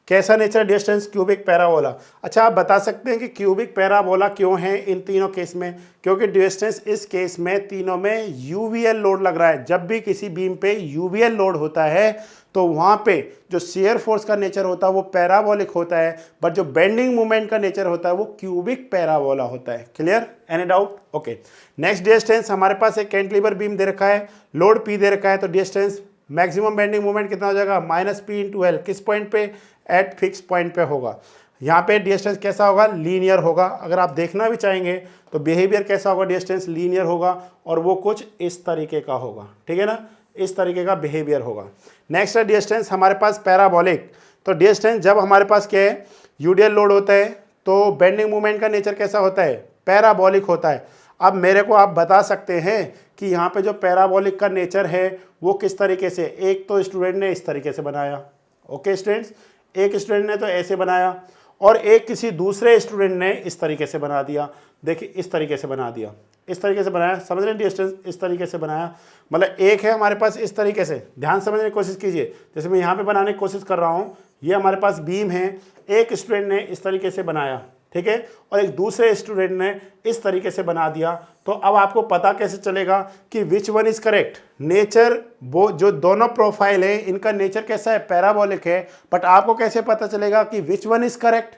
कैसा नेचर डिस्टेंस, क्यूबिक पैराबोला। अच्छा आप बता सकते हैं कि क्यूबिक पैराबोला क्यों है इन तीनों केस में, क्योंकि डिस्टेंस इस केस में तीनों में यूवीएल लोड लग रहा है। जब भी किसी बीम पे यूवीएल लोड होता है तो वहाँ पे जो शियर फोर्स का नेचर होता है वो पैराबोलिक होता है, बट जो बेंडिंग मूवमेंट का नेचर होता है वो क्यूबिक पैराबोला होता है। Clear, any doubt? Okay, next distance हमारे पास एक कैंटिलीवर बीम दे रखा है, लोड P दे रखा है, तो डिस्टेंस मैक्सिमम बेंडिंग मूवमेंट कितना हो जाएगा, -P/L। किस पॉइंट पे, एट फिक्स पॉइंट पे होगा। यहाँ पे डिस्टेंस कैसा होगा, लीनियर होगा। अगर आप देखना भी चाहेंगे तो बिहेवियर कैसा होगा, डिस्टेंस लीनियर होगा और वो कुछ इस तरीके का होगा, ठीक है ना, इस तरीके का बिहेवियर होगा। नेक्स्ट है डिस्टेंस हमारे पास पैराबोलिक। तो डिस्टेंस जब हमारे पास क्या है, यूडियल लोड होता है तो बेंडिंग मूवमेंट का नेचर कैसा होता है, पैराबोलिक होता है। अब मेरे को आप बता सकते हैं कि यहाँ पे जो पैराबोलिक का नेचर है वो किस तरीके से, एक तो स्टूडेंट ने इस तरीके से बनाया, ओके स्टूडेंट्स, एक स्टूडेंट ने तो ऐसे बनाया और एक किसी दूसरे स्टूडेंट ने इस तरीके से बना दिया। देखिए इस तरीके से बना दिया, इस तरीके से बनाया, समझ रहे हैं डिस्टेंस, इस तरीके से बनाया। मतलब एक है हमारे पास इस तरीके से, ध्यान समझने की कोशिश कीजिए, जैसे मैं यहाँ पे बनाने की कोशिश कर रहा हूँ, ये हमारे पास बीम है, एक स्टूडेंट ने इस तरीके से बनाया, ठीक है, और एक दूसरे स्टूडेंट ने इस तरीके से बना दिया। तो अब आपको पता कैसे चलेगा कि which one is correct. Nature, वो जो दोनों प्रोफाइल है इनका नेचर कैसा है, पैराबोलिक है, बट आपको कैसे पता चलेगा कि विच वन इज करेक्ट,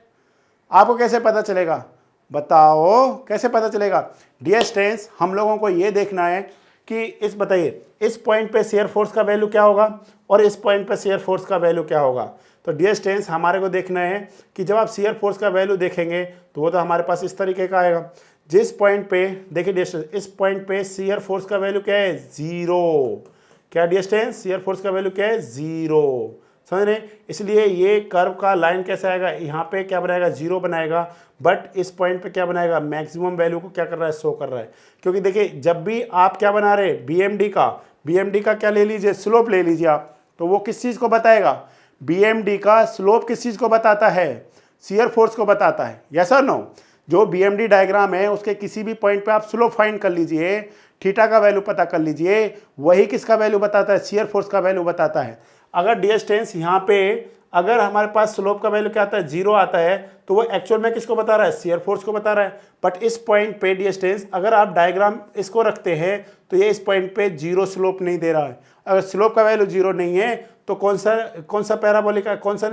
आपको कैसे पता चलेगा, बताओ कैसे पता चलेगा। डिस्टेंस हम लोगों को ये देखना है कि इस, बताइए इस पॉइंट पे शियर फोर्स का वैल्यू क्या होगा और इस पॉइंट पे शियर फोर्स का वैल्यू क्या होगा। तो डिस्टेंस हमारे को देखना है कि जब आप शियर फोर्स का वैल्यू देखेंगे तो वो तो हमारे पास इस तरीके का आएगा। जिस पॉइंट पे देखिए डिस्टेंस, इस पॉइंट पे शियर फोर्स का वैल्यू क्या है, जीरो। क्या डिस्टेंस, शियर फोर्स का वैल्यू क्या है, जीरो, समझ रहे। इसलिए ये कर्व का लाइन कैसा आएगा, यहाँ पे क्या बनाएगा, जीरो बनाएगा, बट इस पॉइंट पे क्या बनाएगा, मैक्सिमम वैल्यू को क्या कर रहा है, शो कर रहा है। क्योंकि देखिए जब भी आप क्या बना रहे, BMD का क्या ले लीजिए, स्लोप ले लीजिए आप, तो वो किस चीज़ को बताएगा, BMD का स्लोप किस चीज़ को बताता है, शियर फोर्स को बताता है, यस और नो। जो BMD डायग्राम है उसके किसी भी पॉइंट पे आप स्लोप फाइंड कर लीजिए, थीटा का वैल्यू पता कर लीजिए, वही किसका वैल्यू बताता है, शियर फोर्स का वैल्यू बताता है। अगर डिस्टेंस यहाँ पे अगर हमारे पास स्लोप का वैल्यू क्या आता है, 0 आता है, तो वो एक्चुअल में किसको बता रहा है, शियर फोर्स को बता रहा है। बट इस पॉइंट पे डियर स्टूडेंट्स अगर आप डायग्राम इसको रखते हैं तो ये इस पॉइंट पे 0 स्लोप नहीं दे रहा है। अगर स्लोप का वैल्यू 0 नहीं है तो कौन सा पैराबोलिक का कौन सा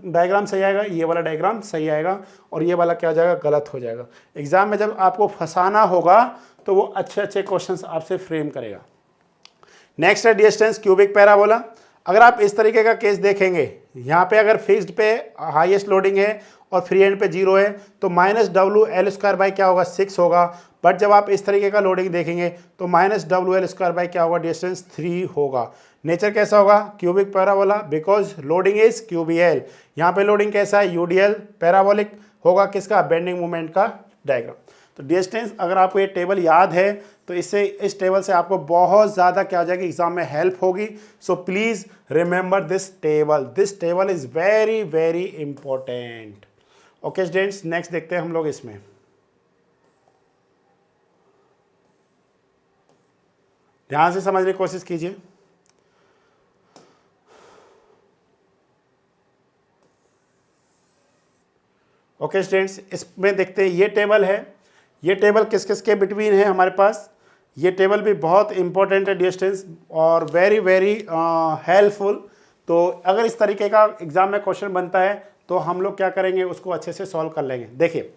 डायग्राम सही आएगा, ये वाला डायग्राम सही आएगा, और ये वाला क्या हो जाएगा, गलत हो जाएगा। एग्जाम में जब आपको फंसाना होगा तो वो अच्छे अच्छे क्वेश्चंस आपसे फ्रेम करेगा। नेक्स्ट है डियर स्टूडेंट्स क्यूबिक पैराबोला। अगर आप इस तरीके का केस देखेंगे, यहाँ पे अगर फिक्स्ड पे हाईएस्ट लोडिंग है और फ्री एंड पे 0 है तो -WL² बाई क्या होगा, 6 होगा। बट जब आप इस तरीके का लोडिंग देखेंगे तो -WL² बाई क्या होगा डियर स्टूडेंट्स, 3 होगा। नेचर कैसा होगा, cubic parabola, because loading is क्यूबीएल। यहाँ पे लोडिंग कैसा है, यूडीएल। पैराबोलिक होगा किसका, बेंडिंग मोमेंट का डायग्राम। तो डियर स्टूडेंट्स अगर आपको ये टेबल याद है तो इससे इस टेबल से आपको बहुत ज़्यादा क्या हो जाएगी, एग्जाम में हेल्प होगी। So please remember this table is very very important. Okay students, next देखते हैं हम लोग इसमें। ध्यान से समझने की कोशिश कीजिए। ओके स्टूडेंट्स, इसमें देखते हैं ये टेबल है। ये टेबल किस किस के बिटवीन है हमारे पास। ये टेबल भी बहुत इंपॉर्टेंट है डियर स्टूडेंट्स और वेरी वेरी हेल्पफुल। तो अगर इस तरीके का एग्जाम में क्वेश्चन बनता है तो हम लोग क्या करेंगे, उसको अच्छे से सॉल्व कर लेंगे। देखिए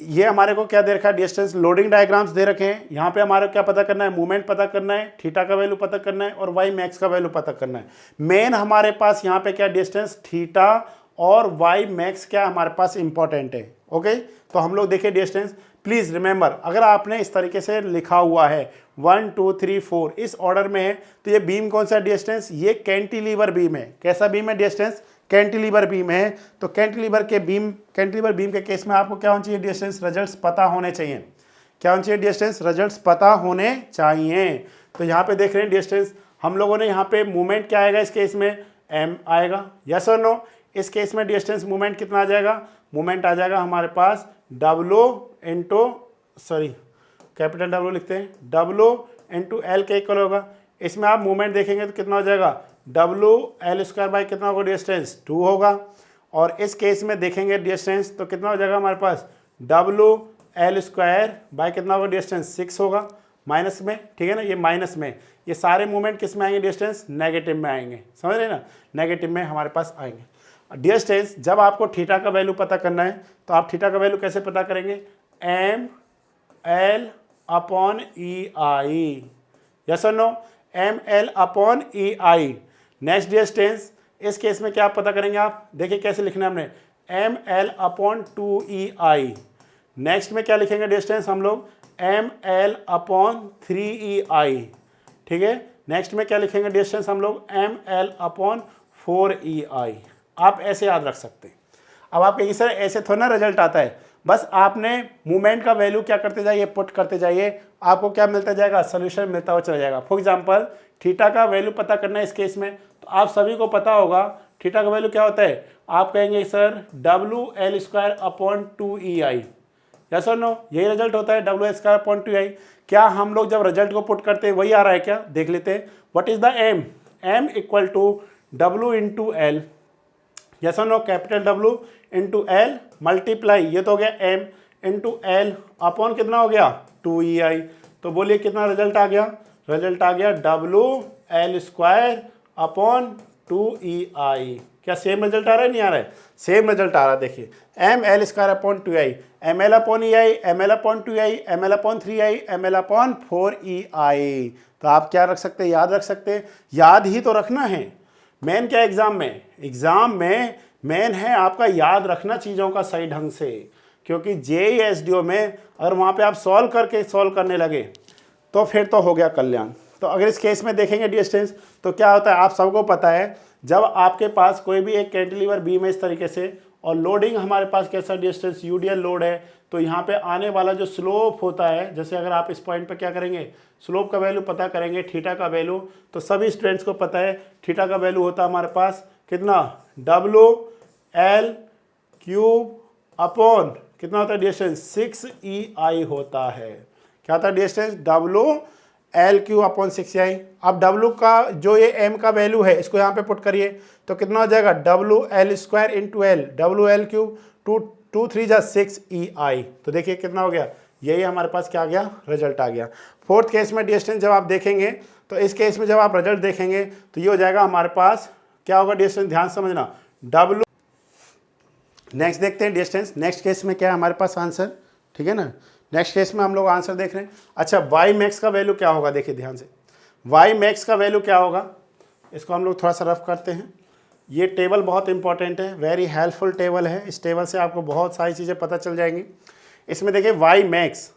ये हमारे को क्या दे रखा है डियर स्टूडेंट्स, लोडिंग डायग्राम्स दे रखे हैं। यहाँ पे हमारे को क्या पता करना है, मूवमेंट पता करना है, थीटा का वैल्यू पता करना है और वाई मैक्स का वैल्यू पता करना है। मेन हमारे पास यहाँ पे क्या डिस्टेंस, थीटा और वाई मैक्स क्या हमारे पास इंपॉर्टेंट है। ओके, तो हम लोग देखिए डिस्टेंस, प्लीज रिमेंबर अगर आपने इस तरीके से लिखा हुआ है 1 2 3 4 इस ऑर्डर में है तो ये बीम कौन सा डिस्टेंस, ये कैंटिलीवर बीम है। कैसा बीम है डिस्टेंस, कैंटिलीवर बीम है। तो कैंटिलीवर बीम के केस में आपको क्या होना चाहिए डिस्टेंस, रिजल्ट्स पता होने चाहिए। क्या होना चाहिए डिस्टेंस, रिजल्ट्स पता होने चाहिए। तो यहाँ पे देख रहे हैं डिस्टेंस, हम लोगों ने यहाँ पे मूवमेंट क्या आएगा इस केस में, m आएगा, यस और नो। इस केस में डिस्टेंस मूवमेंट कितना आ जाएगा, मूवमेंट आ जाएगा हमारे पास W इंटू कैपिटल W लिखते हैं, W इंटू L के इक्वल होगा। इसमें आप मूवमेंट देखेंगे तो कितना हो जाएगा, WL² बाई कितना होगा डिस्टेंस, 2 होगा। और इस केस में देखेंगे डिस्टेंस तो कितना हो जाएगा हमारे पास, WL² बाई कितना होगा डिस्टेंस, 6 होगा माइनस में, ठीक है ना। ये माइनस में, ये सारे मूवमेंट किस में आएंगे डिस्टेंस, नेगेटिव में आएंगे, समझ रहे ना, नेगेटिव में हमारे पास आएंगे। डिस्टेंस जब आपको थीटा का वैल्यू पता करना है तो आप थीटा का वैल्यू कैसे पता करेंगे, ML/EI, यस और नो, ML/EI। नेक्स्ट डिस्टेंस इस केस में क्या पता करेंगे आप, देखिए कैसे लिखना है हमने, ML/2EI। नेक्स्ट में क्या लिखेंगे डिस्टेंस हम लोग, ML/3EI, ठीक है। नेक्स्ट में क्या लिखेंगे डिस्टेंस हम लोग, ML/4EI। आप ऐसे याद रख सकते हैं। अब आप कहीं से ऐसे थोड़ा ना रिजल्ट आता है, बस आपने मूवमेंट का वैल्यू क्या करते जाइए, पुट करते जाइए, आपको क्या मिलता जाएगा, सोल्यूशन मिलता हुआ चला जाएगा। फॉर एग्जांपल थीटा का वैल्यू पता करना है इस केस में, तो आप सभी को पता होगा थीटा का वैल्यू क्या होता है, आप कहेंगे सर WL²/2EI, यस और नो, यही रिजल्ट होता है WL²/2EI। क्या हम लोग जब रिजल्ट को पुट करते हैं वही आ रहा है क्या, देख लेते हैं। What is the M equal to W into L, yes और no, capital W into L multiply, ये तो हो गया M इंटू L अपॉन कितना हो गया 2EI। तो बोलिए कितना रिजल्ट आ गया, रिजल्ट आ गया WL²/2EI। क्या सेम रिजल्ट आ रहा है, नहीं आ रहा है, सेम रिजल्ट आ रहा है। देखिए ML²/2EI, ML/EI, ML/2EI, ML/3EI, ML/4EI। तो आप क्या रख सकते हैं, याद रख सकते हैं, याद ही तो रखना है। मेन क्या एग्जाम में मेन है आपका याद रखना चीज़ों का सही ढंग से, क्योंकि JEE SDO में अगर वहाँ पे आप सॉल्व करने लगे तो फिर तो हो गया कल्याण। तो अगर इस केस में देखेंगे डिस्टेंस तो क्या होता है, आप सबको पता है, जब आपके पास कोई भी एक कैंटिलीवर बीम है इस तरीके से और लोडिंग हमारे पास कैसा डिस्टेंस यूडीएल लोड है, तो यहाँ पे आने वाला जो स्लोप होता है, जैसे अगर आप इस पॉइंट पे क्या करेंगे, स्लोप का वैल्यू पता करेंगे, थीटा का वैल्यू, तो सभी स्टूडेंट्स को पता है थीटा का वैल्यू होता है हमारे पास कितना, WL³ अपॉन कितना होता है डिस्टेंस, 6EI होता है। क्या होता है distance, L Q upon 6i। अब डब्लू का जो ये एम का वैल्यू है इसको यहाँ पे पुट करिए तो कितना हो जाएगा W L square into L, W L Q 2 3 जा 6ei। तो देखिए कितना हो गया, यही हमारे पास क्या आ गया, रिजल्ट आ गया। फोर्थ केस में डिस्टेंस जब आप देखेंगे तो इस केस में जब आप रिजल्ट देखेंगे तो ये हो जाएगा हमारे पास क्या होगा डिस्टेंस, ध्यान समझना, डब्लू। नेक्स्ट देखते हैं डिस्टेंस, नेक्स्ट केस में क्या है हमारे पास आंसर, ठीक है ना। नेक्स्ट केस में हम लोग आंसर देख रहे हैं। अच्छा वाई मैक्स का वैल्यू क्या होगा, देखिए ध्यान से, वाई मैक्स का वैल्यू क्या होगा, इसको हम लोग थोड़ा सा रफ करते हैं। ये टेबल बहुत इंपॉर्टेंट है, वेरी हेल्पफुल टेबल है, इस टेबल से आपको बहुत सारी चीज़ें पता चल जाएंगी। इसमें देखिए वाई मैक्स,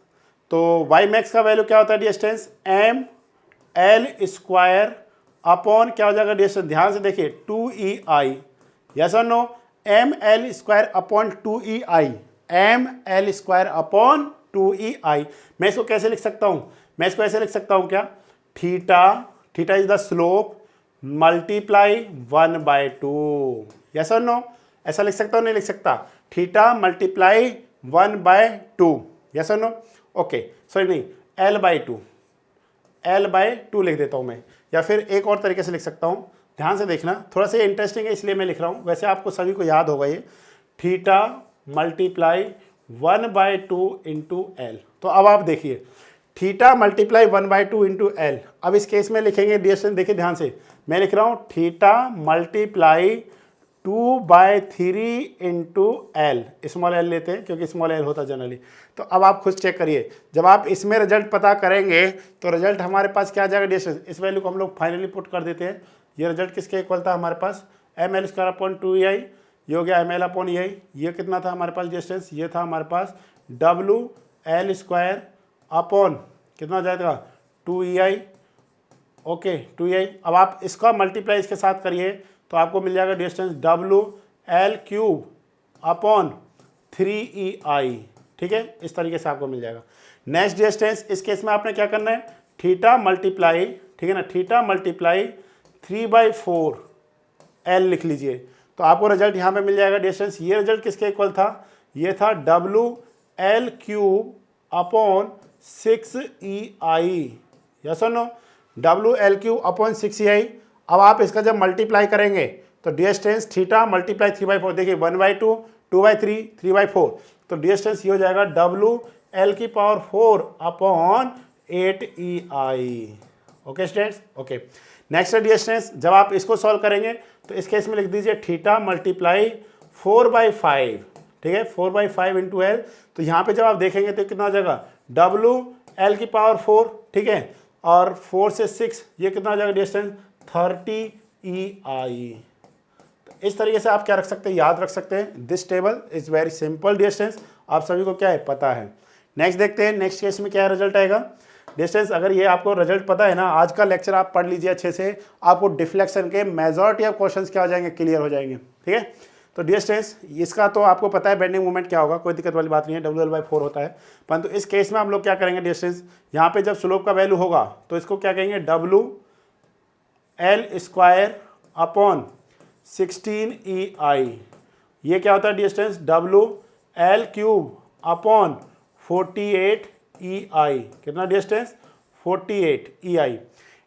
तो वाई मैक्स का वैल्यू क्या होता है distance, M L square upon क्या हो जाएगा डिस्टेंस, ध्यान से देखिए 2ei, यस और no, M L square upon 2ei, M L square upon 2ei। मैं इसको कैसे लिख सकता हूँ, मैं इसको ऐसे लिख सकता हूँ क्या, theta, theta is the slope multiply 1/2, yes और नो, ऐसा लिख सकता हूँ नहीं लिख सकता, थीटा मल्टीप्लाई 1/2, यस और नो, ओके सॉरी नहीं l/2, l/2 लिख देता हूँ मैं, या फिर एक और तरीके से लिख सकता हूँ, ध्यान से देखना, थोड़ा सा इंटरेस्टिंग है इसलिए मैं लिख रहा हूँ, वैसे आपको सभी को याद होगा ये, थीटा मल्टीप्लाई 1/2 इंटू एल। तो अब आप देखिए थीटा मल्टीप्लाई 1/2 इंटू एल, अब इस केस में लिखेंगे डिस्टेंस, देखिए ध्यान से, मैं लिख रहा हूँ theta multiply 2/3 into L, small L लेते हैं क्योंकि स्मॉल एल होता है जनरली। तो अब आप खुद चेक करिए, जब आप इसमें रिजल्ट पता करेंगे तो रिजल्ट हमारे पास क्या आ जाएगा डिस्टेंस, इस वैल्यू को हम लोग फाइनली पुट कर देते हैं। ये रिजल्ट किसके इक्वल था हमारे पास, M L square upon 2ei, ये हो गया एम एल अपॉन ei, ये कितना था हमारे पास डिस्टेंस, ये था हमारे पास डब्लू एल स्क्वायर अपॉन कितना हो जाएगा 2ei, ओके 2ei। अब आप इसका मल्टीप्लाई इसके साथ करिए तो आपको मिल जाएगा distance W L cube upon 3ei, ठीक है, इस तरीके से आपको मिल जाएगा। नेक्स्ट डिस्टेंस, इस केस में आपने क्या करना है, थीटा मल्टीप्लाई, ठीक है ना, थीटा मल्टीप्लाई 3/4 एल लिख लीजिए, तो आपको रिजल्ट यहाँ पे मिल जाएगा डिस्टेंस। ये रिजल्ट किसके इक्वल था, ये था W L cube upon 6ei, yes और no, W L cube upon 6ei। अब आप इसका जब मल्टीप्लाई करेंगे तो डिस्टेंस थीटा मल्टीप्लाई 3/4, देखिए 1/2 2/3 3/4, तो डिस्टेंस ये हो जाएगा डब्लू एल की पावर 4 अपॉन 8ei, okay students, okay. Next distance, जब आप इसको सॉल्व करेंगे तो इस केस में लिख दीजिए थीटा मल्टीप्लाई 4/5, ठीक है, 4/5 इंटू एल, तो यहाँ पे जब आप देखेंगे तो कितना हो जाएगा डब्लू एल की पावर 4, ठीक है, और 4 से 6 ये कितना हो जाएगा डिस्टेंस 30ei। तो इस तरीके से आप क्या रख सकते हैं, याद रख सकते हैं, this table is very simple distance, आप सभी को क्या है पता है। नेक्स्ट देखते हैं, नेक्स्ट केस में क्या रिजल्ट आएगा डिस्टेंस। अगर ये आपको रिजल्ट पता है ना, आज का लेक्चर आप पढ़ लीजिए अच्छे से, आपको डिफ्लेक्शन के मेजॉरिटी ऑफ क्वेश्चंस क्या हो जाएंगे, क्लियर हो जाएंगे, ठीक है। तो डिस्टेंस इसका तो आपको पता है बेंडिंग मोमेंट क्या होगा, कोई दिक्कत वाली बात नहीं है, WL/4 होता है, परंतु इस केस में हम लोग क्या करेंगे डिस्टेंस, यहाँ पे जब स्लोप का वैल्यू होगा तो इसको क्या कहेंगे W L square upon 16ei, ये क्या होता है distance W L cube upon 48ei, कितना डिस्टेंस 48ei।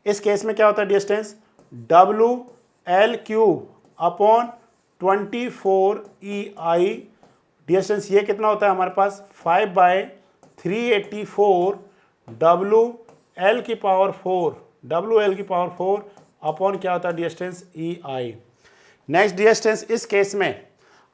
इस केस में क्या होता है distance W L cube upon 24ei, distance ये कितना होता है हमारे पास 5/384 डब्लू एल की पावर 4 अपॉन क्या होता है डिस्टेंस ei। नेक्स्ट डिस्टेंस, इस केस में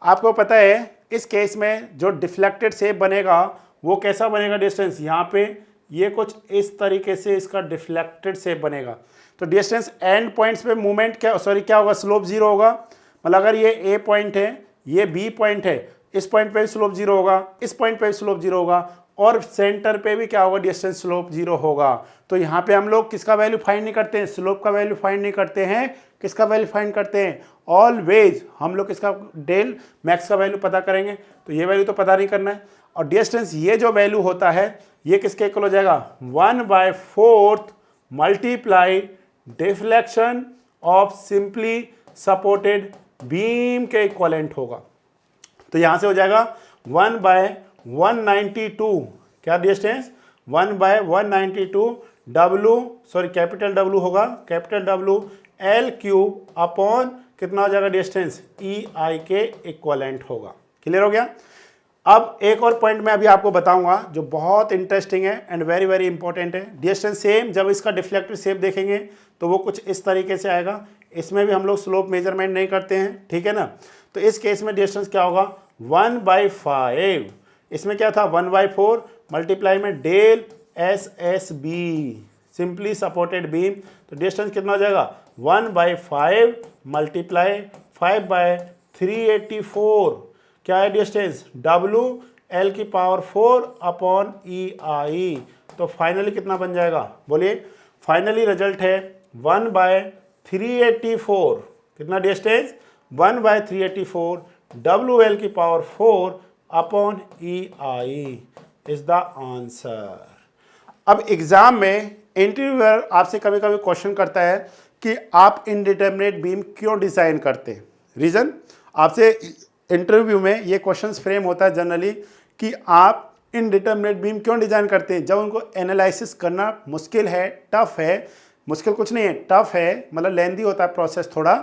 आपको पता है, इस केस में जो डिफ्लेक्टेड शेप बनेगा वो कैसा बनेगा डिस्टेंस, यहाँ पे ये कुछ इस तरीके से इसका डिफ्लेक्टेड शेप बनेगा। तो डिस्टेंस एंड पॉइंट्स पे मूवमेंट क्या होगा, स्लोप 0 होगा, मतलब अगर ये ए पॉइंट है, ये बी पॉइंट है, इस पॉइंट पे भी स्लोप 0 होगा, इस पॉइंट पे भी स्लोप 0 होगा, और सेंटर पे भी क्या होगा डिस्टेंस स्लोप 0 होगा। तो यहाँ पे हम लोग किसका वैल्यू फाइंड नहीं करते हैं, स्लोप का वैल्यू फाइंड नहीं करते हैं, किसका वैल्यू फाइंड करते हैं, ऑलवेज हम लोग किसका डेल मैक्स का वैल्यू पता करेंगे। तो ये वैल्यू तो पता नहीं करना है, और डिस्टेंस ये जो वैल्यू होता है ये किसके इक्वल हो जाएगा 1/4 multiply deflection of simply supported beam के इक्वलेंट होगा। तो यहाँ से हो जाएगा 1/192, क्या डिस्टेंस 1/192 कैपिटल डब्लू होगा, capital W L cube upon कितना हो जाएगा डिस्टेंस, ई आई के इक्वलेंट होगा। क्लियर हो गया। अब एक और पॉइंट मैं अभी आपको बताऊंगा जो बहुत इंटरेस्टिंग है एंड वेरी वेरी इंपॉर्टेंट है। डिस्टेंस सेम, जब इसका डिफ्लेक्टेड शेप देखेंगे तो वो कुछ इस तरीके से आएगा। इसमें भी हम लोग स्लोप मेजरमेंट नहीं करते हैं, ठीक है ना। तो इस केस में डिस्टेंस क्या होगा, 1/5। इसमें क्या था 1/4 मल्टीप्लाई में del S S B, simply supported beam. तो डिस्टेंस कितना हो जाएगा 1/5 मल्टीप्लाई 5/384। क्या है डिस्टेंस, W L की पावर 4 अपॉन ई आई। तो फाइनली कितना बन जाएगा, बोलिए। फाइनली रिजल्ट है 1/384। कितना डिस्टेंस, 1/384 W L की power 4 upon E I is the answer. अब एग्जाम में इंटरव्यूअर आपसे कभी कभी क्वेश्चन करता है कि आप इनडिटर्मिनेट बीम क्यों डिजाइन करते हैं। रीजन, आपसे इंटरव्यू में ये क्वेश्चंस फ्रेम होता है जनरली कि आप इनडिटर्मिनेट बीम क्यों डिजाइन करते हैं, जब उनको एनालिसिस करना मुश्किल है, टफ है। मुश्किल कुछ नहीं है, टफ है, मतलब लेंदी होता है प्रोसेस थोड़ा।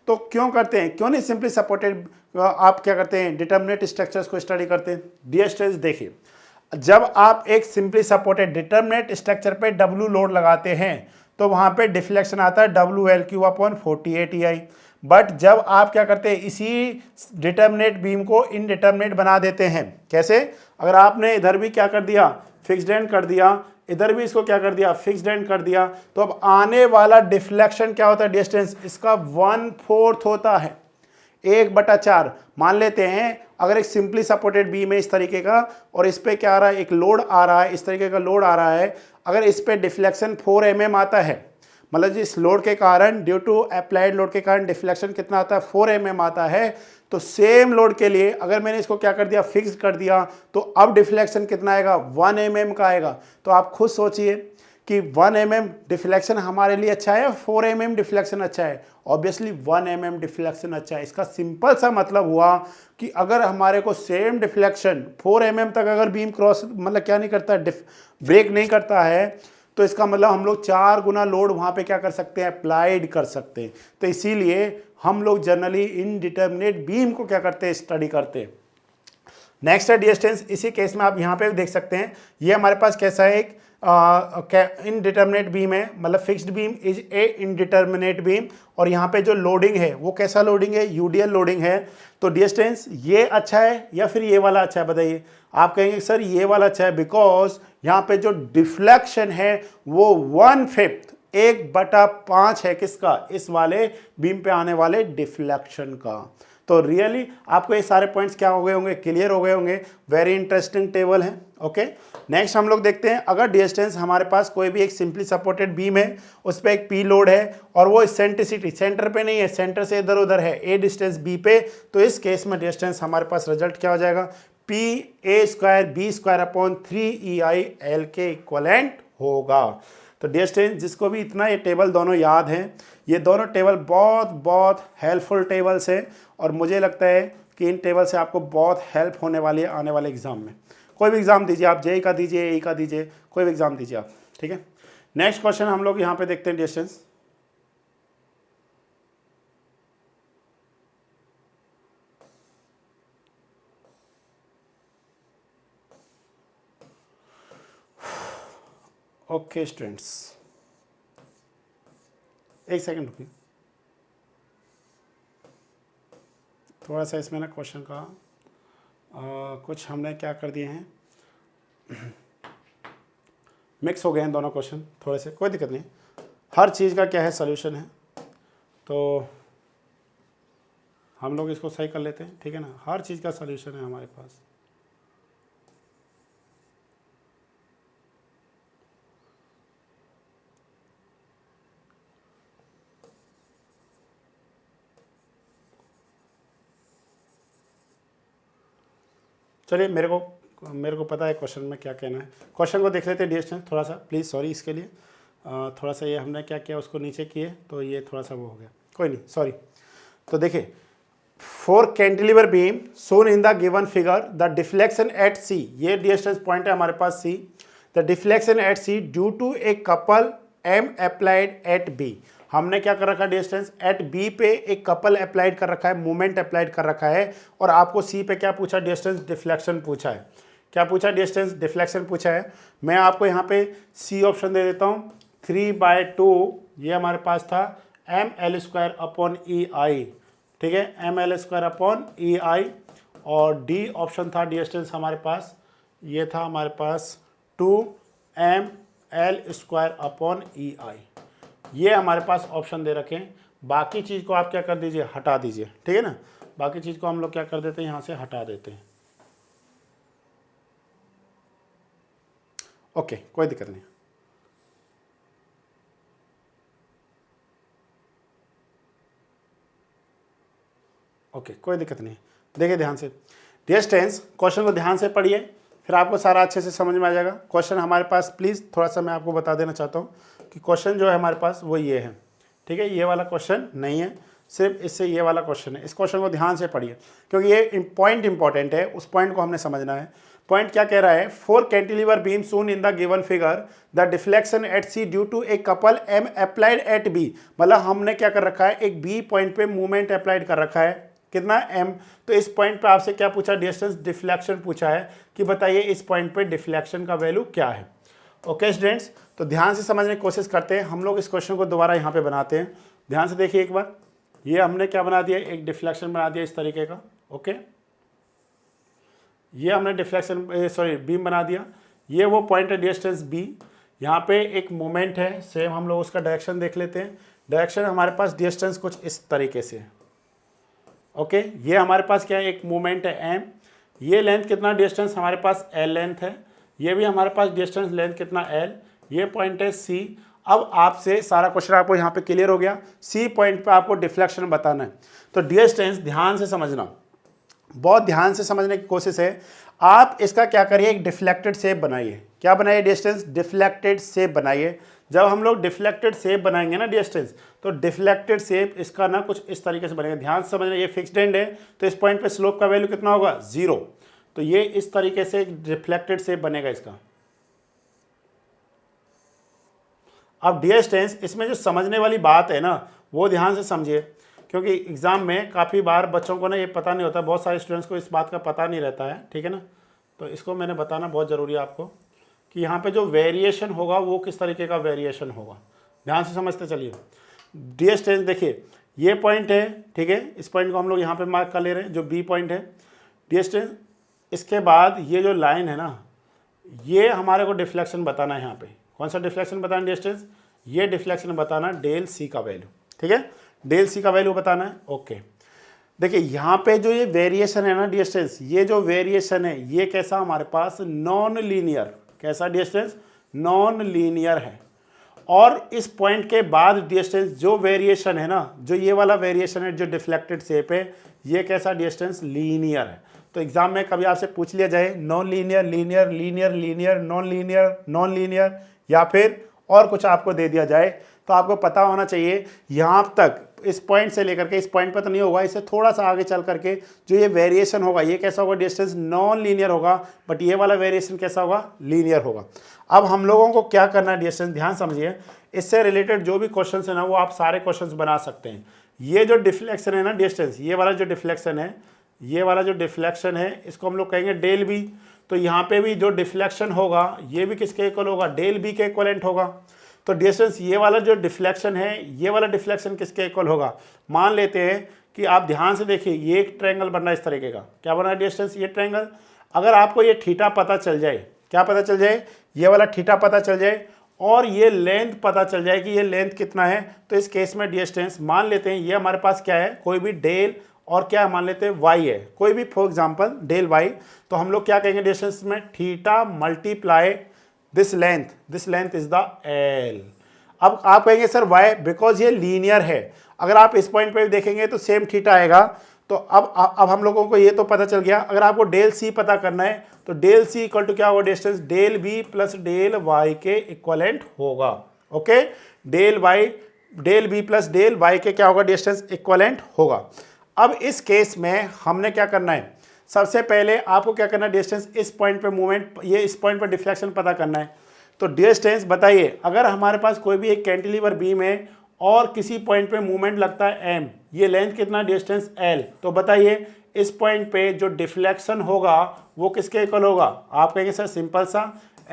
तो क्यों करते हैं, क्यों नहीं सिंपली सपोर्टेड आप क्या करते हैं, डिटर्मिनेट स्ट्रक्चर्स को स्टडी करते हैं। डियर स्टूडेंट्स देखिए, जब आप एक सिंपली सपोर्टेड डिटर्मिनेट स्ट्रक्चर पे W लोड लगाते हैं तो वहां पे डिफ्लेक्शन आता है WL³ अपॉन 48 EI। बट जब आप क्या करते हैं, इसी डिटर्मिनेट बीम को इनडिटर्मिनेट बना देते हैं। कैसे, अगर आपने इधर भी क्या कर दिया, फिक्स्ड एंड कर दिया, इधर भी इसको क्या कर दिया, फिक्स्ड एंड कर दिया, तो अब आने वाला डिफ्लेक्शन क्या होता है, डिस्टेंस इसका 1/4 होता है, 1/4 मान लेते हैं। अगर एक सिंपली सपोर्टेड बीम है इस तरीके का और इस पे क्या आ रहा है, एक लोड आ रहा है, इस तरीके का लोड आ रहा है, अगर इस पे डिफ्लेक्शन 4 mm आता है, मतलब इस लोड के कारण, ड्यू टू अप्लाइड लोड के कारण डिफ्लेक्शन कितना आता है, 4 mm आता है। तो सेम लोड के लिए अगर मैंने इसको क्या कर दिया, फिक्स कर दिया, तो अब डिफ्लेक्शन कितना आएगा, 1 mm का आएगा। तो आप खुद सोचिए कि 1 mm डिफ्लेक्शन हमारे लिए अच्छा है या 4 mm डिफ्लेक्शन अच्छा है। ऑब्वियसली 1 mm डिफ्लेक्शन अच्छा है। इसका सिंपल सा मतलब हुआ कि अगर हमारे को सेम डिफ्लेक्शन 4 mm तक अगर बीम क्रॉस मतलब क्या नहीं करता, ब्रेक नहीं करता है, तो इसका मतलब हम लोग 4 गुना लोड वहां पे क्या कर सकते हैं, अप्लाइड कर सकते हैं। तो इसीलिए हम लोग जनरली इनडिटर्मिनेट बीम को क्या करते हैं, स्टडी करते हैं। नेक्स्ट है डिस्टेंस। इसी केस में आप यहाँ पे देख सकते हैं, ये हमारे पास कैसा है, एक इनडिटर्मिनेट बीम है, मतलब fixed beam is a indeterminate beam. और यहाँ पे जो लोडिंग है वो कैसा लोडिंग है, यूडीएल लोडिंग है। तो डिस्टेंस ये अच्छा है या फिर ये वाला अच्छा है, बताइए। आप कहेंगे सर ये वाला अच्छा है, बिकॉज यहाँ पे जो डिफ्लेक्शन है वो 1/5 1/5 है, किसका, इस वाले बीम पे आने वाले डिफ्लेक्शन का। तो रियली आपको ये सारे पॉइंट्स क्या हो गए होंगे, क्लियर हो गए होंगे। वेरी इंटरेस्टिंग टेबल है। ओके, नेक्स्ट हम लोग देखते हैं, अगर डिस्टेंस हमारे पास कोई भी एक सिंपली सपोर्टेड बीम है, उस पर एक पी लोड है और वो इसेंट्रिसिटी सेंटर पे नहीं है, सेंटर से इधर उधर है, ए डिस्टेंस बी पे, तो इस केस में डिस्टेंस हमारे पास रिजल्ट क्या हो जाएगा, PA² B² upon 3EI L के इक्वलेंट होगा। तो डिस्टेंस, जिसको भी इतना ये टेबल दोनों याद हैं, ये दोनों टेबल बहुत बहुत हेल्पफुल टेबल्स हैं और मुझे लगता है कि इन टेबल से आपको बहुत हेल्प होने वाली है आने वाले एग्जाम में। कोई भी एग्जाम दीजिए आप, जेई का दीजिए, ए का दीजिए, कोई भी एग्जाम दीजिए आप, ठीक है। नेक्स्ट क्वेश्चन हम लोग यहाँ पे देखते हैं, डिस्टेंस। ओके स्टूडेंट्स, एक सेकंड रुकिए, थोड़ा सा इसमें ना क्वेश्चन का कुछ हमने क्या कर दिए हैं, मिक्स हो गए हैं दोनों क्वेश्चन थोड़े से, कोई दिक्कत नहीं। हर चीज़ का क्या है, सॉल्यूशन है, तो हम लोग इसको सही कर लेते हैं, ठीक है ना। हर चीज़ का सॉल्यूशन है हमारे पास। चलिए, मेरे को पता है क्वेश्चन में क्या कहना है। क्वेश्चन को देख लेते हैं डिस्टेंस, थोड़ा सा प्लीज़ सॉरी इसके लिए, थोड़ा सा ये हमने क्या किया, उसको नीचे किए तो ये थोड़ा सा वो हो गया, कोई नहीं, सॉरी। तो देखिए, 4 cantilever beam shown in the given figure, the deflection at C, ये डिस्टेंस पॉइंट है हमारे पास C। The deflection at C due to a couple M applied at B. हमने क्या कर रखा है डिस्टेंस, एट बी पे एक कपल अप्लाइड कर रखा है, मोमेंट अप्लाइड कर रखा है, और आपको सी पे क्या पूछा, डिस्टेंस डिफ्लेक्शन पूछा है। क्या पूछा, डिस्टेंस डिफ्लेक्शन पूछा है। मैं आपको यहाँ पे सी ऑप्शन दे देता हूँ, 3/2 ये हमारे पास था ml² अपॉन ई आई, ठीक है, ml² अपॉन ई आई, और डी ऑप्शन था डिस्टेंस हमारे पास, ये था हमारे पास 2ml² अपॉन ई आई। ये हमारे पास ऑप्शन दे रखे हैं। बाकी चीज़ को आप क्या कर दीजिए, हटा दीजिए, ठीक है ना। बाकी चीज़ को हम लोग क्या कर देते हैं, यहाँ से हटा देते हैं। ओके, कोई दिक्कत नहीं। ओके, कोई दिक्कत नहीं। देखिए ध्यान से, डिस्टेंस क्वेश्चन को ध्यान से पढ़िए, फिर आपको सारा अच्छे से समझ में आ जाएगा। क्वेश्चन हमारे पास, प्लीज़ थोड़ा सा मैं आपको बता देना चाहता हूँ कि क्वेश्चन जो है हमारे पास वो ये है, ठीक है। ये वाला क्वेश्चन नहीं है, सिर्फ इससे ये वाला क्वेश्चन है। इस क्वेश्चन को ध्यान से पढ़िए क्योंकि ये पॉइंट इंपॉर्टेंट है, उस पॉइंट को हमने समझना है। पॉइंट क्या कह रहा है, 4 cantilever beam shown in the given figure, the deflection at C due to a couple M applied at B. मतलब हमने क्या कर रखा है, एक बी पॉइंट पे मूवमेंट अप्लाइड कर रखा है, कितना m। तो इस पॉइंट पे आपसे क्या पूछा, डिस्टेंस डिफ्लेक्शन पूछा है कि बताइए इस पॉइंट पे डिफ्लेक्शन का वैल्यू क्या है। ओके स्टूडेंट्स, तो ध्यान से समझने की कोशिश करते हैं। हम लोग इस क्वेश्चन को दोबारा यहाँ पे बनाते हैं। ध्यान से देखिए एक बार, ये हमने क्या बना दिया, एक डिफ्लेक्शन बना दिया इस तरीके का। ओके, ये हमने डिफ्लेक्शन बीम बना दिया। ये वो पॉइंट है डिस्टेंस b, यहाँ पे एक मोमेंट है, सेम हम लोग उसका डायरेक्शन देख लेते हैं। डायरेक्शन हमारे पास डिस्टेंस कुछ इस तरीके से है। ओके, ये हमारे पास क्या है, एक मूवमेंट है m। ये लेंथ कितना डिस्टेंस हमारे पास l लेंथ है, ये भी हमारे पास डिस्टेंस लेंथ कितना l। ये पॉइंट है c। अब आपसे सारा क्वेश्चन आपको यहाँ पे क्लियर हो गया। c पॉइंट पे आपको डिफ्लेक्शन बताना है। तो डिस्टेंस ध्यान से समझना, बहुत ध्यान से समझने की कोशिश है। आप इसका क्या करिए, एक डिफ्लेक्टेड शेप बनाइए। क्या बनाइए, डिस्टेंस डिफ्लेक्टेड शेप बनाइए। जब हम लोग डिफ्लेक्टेड शेप बनाएंगे ना डिस्टेंस, तो डिफ्लेक्टेड शेप इसका ना कुछ इस तरीके से बनेगा। ध्यान से समझना, ये फिक्स्ड एंड है, तो इस पॉइंट पे स्लोप का वैल्यू कितना होगा, 0। तो ये इस तरीके से एक डिफ्लेक्टेड शेप बनेगा इसका। अब डिस्टेंस, इसमें जो समझने वाली बात है ना, वो ध्यान से समझिए, क्योंकि एग्ज़ाम में काफ़ी बार बच्चों को ना ये पता नहीं होता, बहुत सारे स्टूडेंट्स को इस बात का पता नहीं रहता है, ठीक है ना। तो इसको मैंने बताना बहुत ज़रूरी है आपको कि यहाँ पे जो वेरिएशन होगा वो किस तरीके का वेरिएशन होगा। ध्यान से समझते चलिए। डिस्टेंस देखिए, ये पॉइंट है, ठीक है, इस पॉइंट को हम लोग यहाँ पे मार्क कर ले रहे हैं, जो बी पॉइंट है। डिस्टेंस, इसके बाद ये जो लाइन है ना, ये हमारे को डिफ्लेक्शन बताना है। यहाँ पे कौन सा डिफ्लेक्शन बताना, डिस्टेंस, ये डिफ्लेक्शन बताना डेल सी का वैल्यू, ठीक है, डेल सी का वैल्यू बताना है। ओके, देखिए यहाँ पे जो ये वेरिएशन है ना डिस्टेंस, ये जो वेरिएशन है ये कैसा हमारे पास नॉन लीनियर, कैसा डिस्टेंस, नॉन लीनियर है। और इस पॉइंट के बाद डिस्टेंस जो वेरिएशन है ना, जो ये वाला वेरिएशन है, जो डिफ्लेक्टेड शेप है, ये कैसा डिस्टेंस, लीनियर है। तो एग्जाम में कभी आपसे पूछ लिया जाए non linear, linear, linear, linear, non linear, non linear, या फिर और कुछ आपको दे दिया जाए, तो आपको पता होना चाहिए यहाँ तक, इस पॉइंट से लेकर के इस पॉइंट पर तो नहीं होगा, इससे थोड़ा सा आगे चल करके जो ये वेरिएशन होगा, ये कैसा होगा, डिस्टेंस नॉन लीनियर होगा, बट ये वाला वेरिएशन कैसा होगा, लीनियर होगा। अब हम लोगों को क्या करना है, डिस्टेंस ध्यान समझिए, इससे रिलेटेड जो भी क्वेश्चन है ना, वो आप सारे क्वेश्चन बना सकते हैं। ये जो डिफ्लेक्शन है ना डिस्टेंस, ये वाला जो डिफ्लेक्शन है, ये वाला जो डिफ्लेक्शन है, इसको हम लोग कहेंगे डेल बी। तो यहाँ पे भी जो डिफ्लेक्शन होगा, ये भी किसके इक्वल होगा, डेल बी के इक्वलेंट होगा। तो डिस्टेंस, ये वाला जो डिफ्लेक्शन है, ये वाला डिफ्लेक्शन किसके इक्वल होगा। मान लेते हैं कि आप ध्यान से देखिए, ये एक ट्रायंगल बन रहा है इस तरीके का, क्या बना है डिस्टेंस, ये ट्रायंगल। अगर आपको ये थीटा पता चल जाए, क्या पता चल जाए, ये वाला थीटा पता चल जाए, और ये लेंथ पता चल जाए कि ये लेंथ कितना है, तो इस केस में डिस्टेंस मान लेते हैं ये हमारे पास क्या है, कोई भी डेल और क्या मान लेते हैं वाई है, कोई भी फॉर एग्जांपल डेल वाई। तो हम लोग क्या कहेंगे डिस्टेंस में, theta multiply this length is the L. अब आप कहेंगे सर वाई, बिकॉज ये लीनियर है। अगर आप इस पॉइंट पे भी देखेंगे तो सेम थीटा आएगा। तो अब हम लोगों को ये तो पता चल गया। अगर आपको डेल सी पता करना है तो डेल सी इक्वल टू क्या होगा, distance del B plus del Y के इक्वलेंट होगा। Okay, del B plus del Y के क्या होगा, डिस्टेंस इक्वलेंट होगा। अब इस केस में हमने क्या करना है, सबसे पहले आपको क्या करना है, डिस्टेंस इस पॉइंट पे मूवमेंट, ये इस पॉइंट पे डिफ्लेक्शन पता करना है। तो डियर स्टूडेंट्स बताइए, अगर हमारे पास कोई भी एक कैंटिलीवर बीम है और किसी पॉइंट पे मूवमेंट लगता है m, ये लेंथ कितना डिस्टेंस l, तो बताइए इस पॉइंट पे जो डिफ्लेक्शन होगा वो किसके इक्वल होगा? आप कहेंगे सर सिंपल सा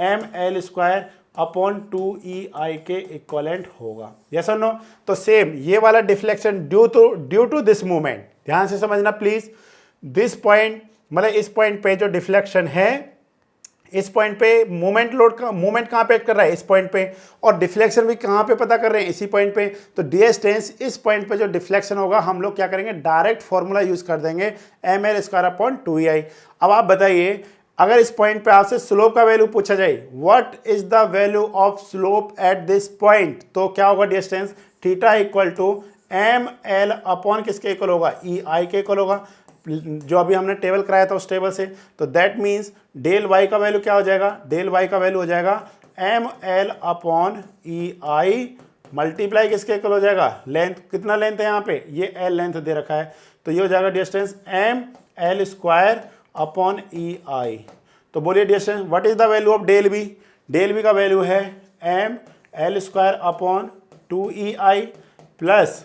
ml² अपॉन 2EI के इक्वलेंट होगा। यस और नो? तो सेम ये वाला deflection due to this movement, ध्यान से समझना प्लीज। दिस पॉइंट मतलब इस पॉइंट पे जो डिफ्लेक्शन है, इस पॉइंट पे मूवमेंट कहाँ पे कर रहा है? इस पॉइंट पे। और डिफ्लेक्शन भी कहाँ पे पता कर रहे हैं? इसी पॉइंट पे। तो डियर स्टूडेंट्स इस पॉइंट पे जो डिफ्लेक्शन होगा हम लोग क्या करेंगे? डायरेक्ट फॉर्मूला यूज कर देंगे ml² अपॉन 2EI। अब आप बताइए, अगर इस पॉइंट पे आपसे स्लोप का वैल्यू पूछा जाए, what is the value of slope at this point, तो क्या होगा dear students? Theta equal to ml upon किसके इक्वल होगा? EI के इक्वल होगा, जो अभी हमने टेबल कराया था उस टेबल से। तो दैट मीन्स डेल वाई का वैल्यू क्या हो जाएगा? डेल वाई का वैल्यू हो जाएगा ml अपॉन EI मल्टीप्लाई किसके इक्वल हो जाएगा? लेंथ, कितना लेंथ है यहाँ पे? ये l लेंथ दे रखा है, तो ये हो जाएगा डिस्टेंस ml² अपॉन EI। तो बोलिए distance what is the value of del B? Del B का वैल्यू है ml² upon 2EI plus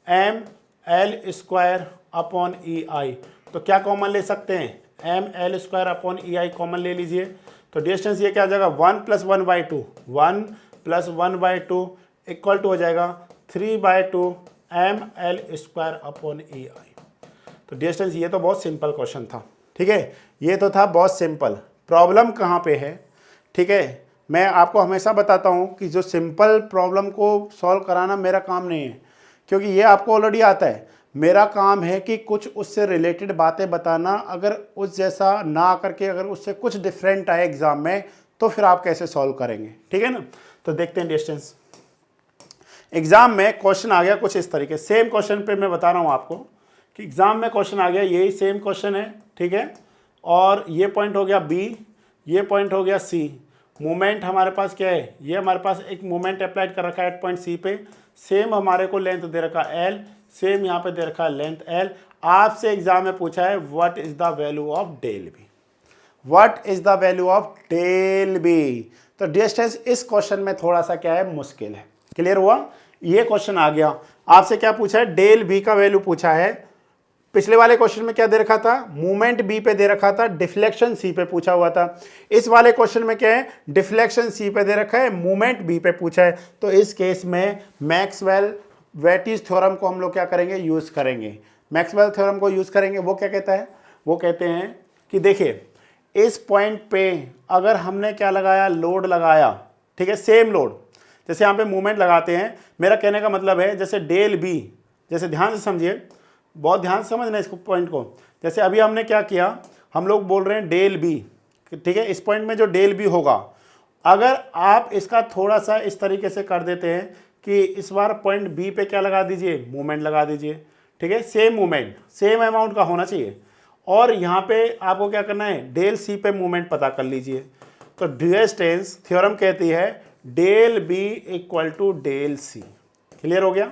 ml² upon EI। तो क्या कॉमन ले सकते हैं? ml² अपॉन EI कॉमन ले लीजिए। तो डिस्टेंस ये क्या हो जाएगा? 1 + 1/2, 1 + 1/2 इक्वल टू हो जाएगा 3/2 ml² अपॉन EI। तो डिस्टेंस ये तो बहुत सिंपल क्वेश्चन था, ठीक है, ये तो था बहुत सिंपल। प्रॉब्लम कहाँ पे है? ठीक है, मैं आपको हमेशा बताता हूँ कि जो सिंपल प्रॉब्लम को सॉल्व कराना मेरा काम नहीं है, क्योंकि ये आपको ऑलरेडी आता है। मेरा काम है कि कुछ उससे रिलेटेड बातें बताना, अगर उस जैसा ना करके अगर उससे कुछ डिफरेंट आए एग्जाम में तो फिर आप कैसे सॉल्व करेंगे, ठीक है ना। तो देखते हैं डिस्टेंस। एग्जाम में क्वेश्चन आ गया कुछ इस तरीके, सेम क्वेश्चन पे मैं बता रहा हूँ आपको कि एग्जाम में क्वेश्चन आ गया, यही सेम क्वेश्चन है, ठीक है, और ये पॉइंट हो गया बी, ये पॉइंट हो गया सी। मूवमेंट हमारे पास क्या है? ये हमारे पास एक मूवमेंट अप्लाइड कर रखा है एट पॉइंट सी पे। सेम हमारे को लेंथ दे रखा है एल, सेम यहाँ पे दे रखा है लेंथ एल। आपसे एग्जाम में पूछा है what is the value of del B, what is the value of del B. तो डिस्टेंस इस क्वेश्चन में थोड़ा सा क्या है, मुश्किल है। क्लियर हुआ? ये क्वेश्चन आ गया, आपसे क्या पूछा है? डेल बी का वैल्यू पूछा है। पिछले वाले क्वेश्चन में क्या दे रखा था? मूवमेंट बी पे दे रखा था, डिफ्लेक्शन सी पे पूछा हुआ था। इस वाले क्वेश्चन में क्या है? डिफ्लेक्शन सी पे दे रखा है, मूवमेंट बी पे पूछा है। तो इस केस में मैक्सवेल वेटिज थ्योरम को हम लोग क्या करेंगे? यूज करेंगे। मैक्सवेल थ्योरम को यूज करेंगे। वो क्या कहता है? वो कहते हैं कि देखिए इस पॉइंट पे अगर हमने क्या लगाया? लोड लगाया, ठीक है, सेम लोड, जैसे यहाँ पे मूवमेंट लगाते हैं। मेरा कहने का मतलब है जैसे डेल बी, जैसे ध्यान से समझिए, बहुत ध्यान से समझना इसको पॉइंट को। जैसे अभी हमने क्या किया, हम लोग बोल रहे हैं डेल बी, ठीक है, इस पॉइंट में जो डेल बी होगा, अगर आप इसका थोड़ा सा इस तरीके से कर देते हैं कि इस बार पॉइंट बी पे क्या लगा दीजिए? मूवमेंट लगा दीजिए, ठीक है, सेम मूवमेंट सेम अमाउंट का होना चाहिए। और यहाँ पे आपको क्या करना है? डेल सी पे मूवमेंट पता कर लीजिए। तो डिस्टेंस थ्योरम कहती है del B equal to del C. Clear हो गया?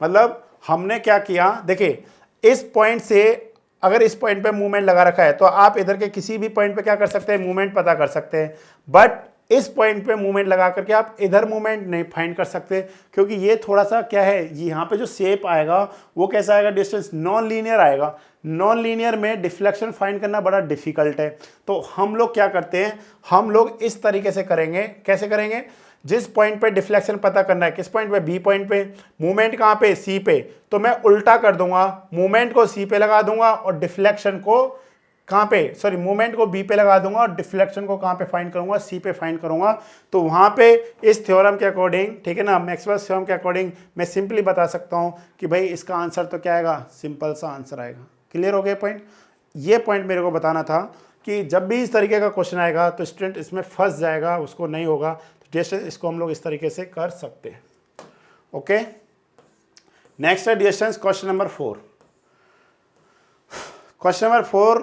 मतलब हमने क्या किया, देखिए इस पॉइंट से अगर इस पॉइंट पे मूवमेंट लगा रखा है तो आप इधर के किसी भी पॉइंट पे क्या कर सकते हैं? मूवमेंट पता कर सकते हैं। बट इस पॉइंट पे मूवमेंट लगा करके आप इधर मूवमेंट नहीं फाइंड कर सकते, क्योंकि ये थोड़ा सा क्या है, यहाँ पे जो शेप आएगा वो कैसा आएगा? डिस्टेंस नॉन लीनियर आएगा। नॉन लीनियर में डिफ्लेक्शन फाइंड करना बड़ा डिफिकल्ट है। तो हम लोग क्या करते हैं? हम लोग इस तरीके से करेंगे। कैसे करेंगे? जिस पॉइंट पे डिफ्लेक्शन पता करना है, किस पॉइंट पे? बी पॉइंट पे। मूवमेंट कहाँ पे? सी पे। तो मैं उल्टा कर दूंगा, मूवमेंट को सी पे लगा दूंगा और डिफ्लेक्शन को कहाँ पे? सॉरी, मूवमेंट को बी पे लगा दूंगा और डिफ्लेक्शन को कहाँ पे फाइंड करूंगा? सी पे फाइंड करूंगा। तो वहां पे इस थ्योरम के अकॉर्डिंग, ठीक है ना, मैक्सवेल थ्योरम के अकॉर्डिंग मैं सिंपली बता सकता हूं कि भाई इसका आंसर तो क्या आएगा? सिंपल सा आंसर आएगा। क्लियर हो गया पॉइंट? ये पॉइंट मेरे को बताना था कि जब भी इस तरीके का क्वेश्चन आएगा तो स्टूडेंट इसमें फंस जाएगा, उसको नहीं होगा। तो जैसे इसको हम लोग इस तरीके से कर सकते हैं। ओके, नेक्स्ट है distance question number 4। Question number 4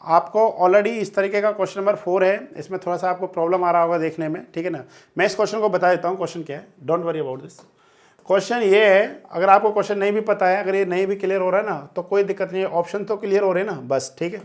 आपको ऑलरेडी इस तरीके का क्वेश्चन नंबर 4 है, इसमें थोड़ा सा आपको प्रॉब्लम आ रहा होगा देखने में, ठीक है ना। मैं इस क्वेश्चन को बता देता हूँ क्वेश्चन क्या है, don't worry about this. Question ये है, अगर आपको क्वेश्चन नहीं भी पता है, अगर ये नहीं भी क्लियर हो रहा है ना, तो कोई दिक्कत नहीं है, ऑप्शन तो क्लियर हो रहे हैं ना, बस ठीक है।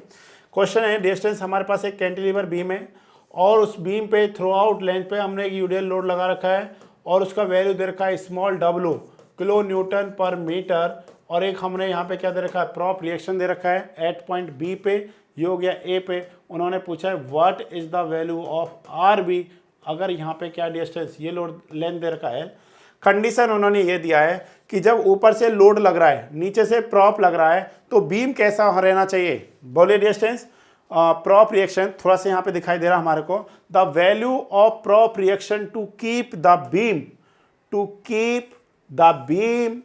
क्वेश्चन है डिस्टेंस हमारे पास एक कैंटिलीवर बीम है और उस बीम पे थ्रू आउट लेंथ पे हमने एक यूडीएल लोड लगा रखा है और उसका वैल्यू दे रखा है स्मॉल डब्ल्यू किलो न्यूटन पर मीटर, और एक हमने यहाँ पे क्या दे रखा है प्रॉप रिएक्शन दे रखा है एट पॉइंट बी पे, ये हो गया ए पे। उन्होंने पूछा है what is the value of R B, अगर यहाँ पे क्या डिस्टेंस ये लोड लेंथ दे रखा है। कंडीशन उन्होंने ये दिया है कि जब ऊपर से लोड लग रहा है नीचे से प्रॉप लग रहा है तो बीम कैसा रहना चाहिए, बोले डिस्टेंस प्रॉप रिएक्शन थोड़ा सा यहाँ पे दिखाई दे रहा हमारे को, the value of prop reaction to keep the beam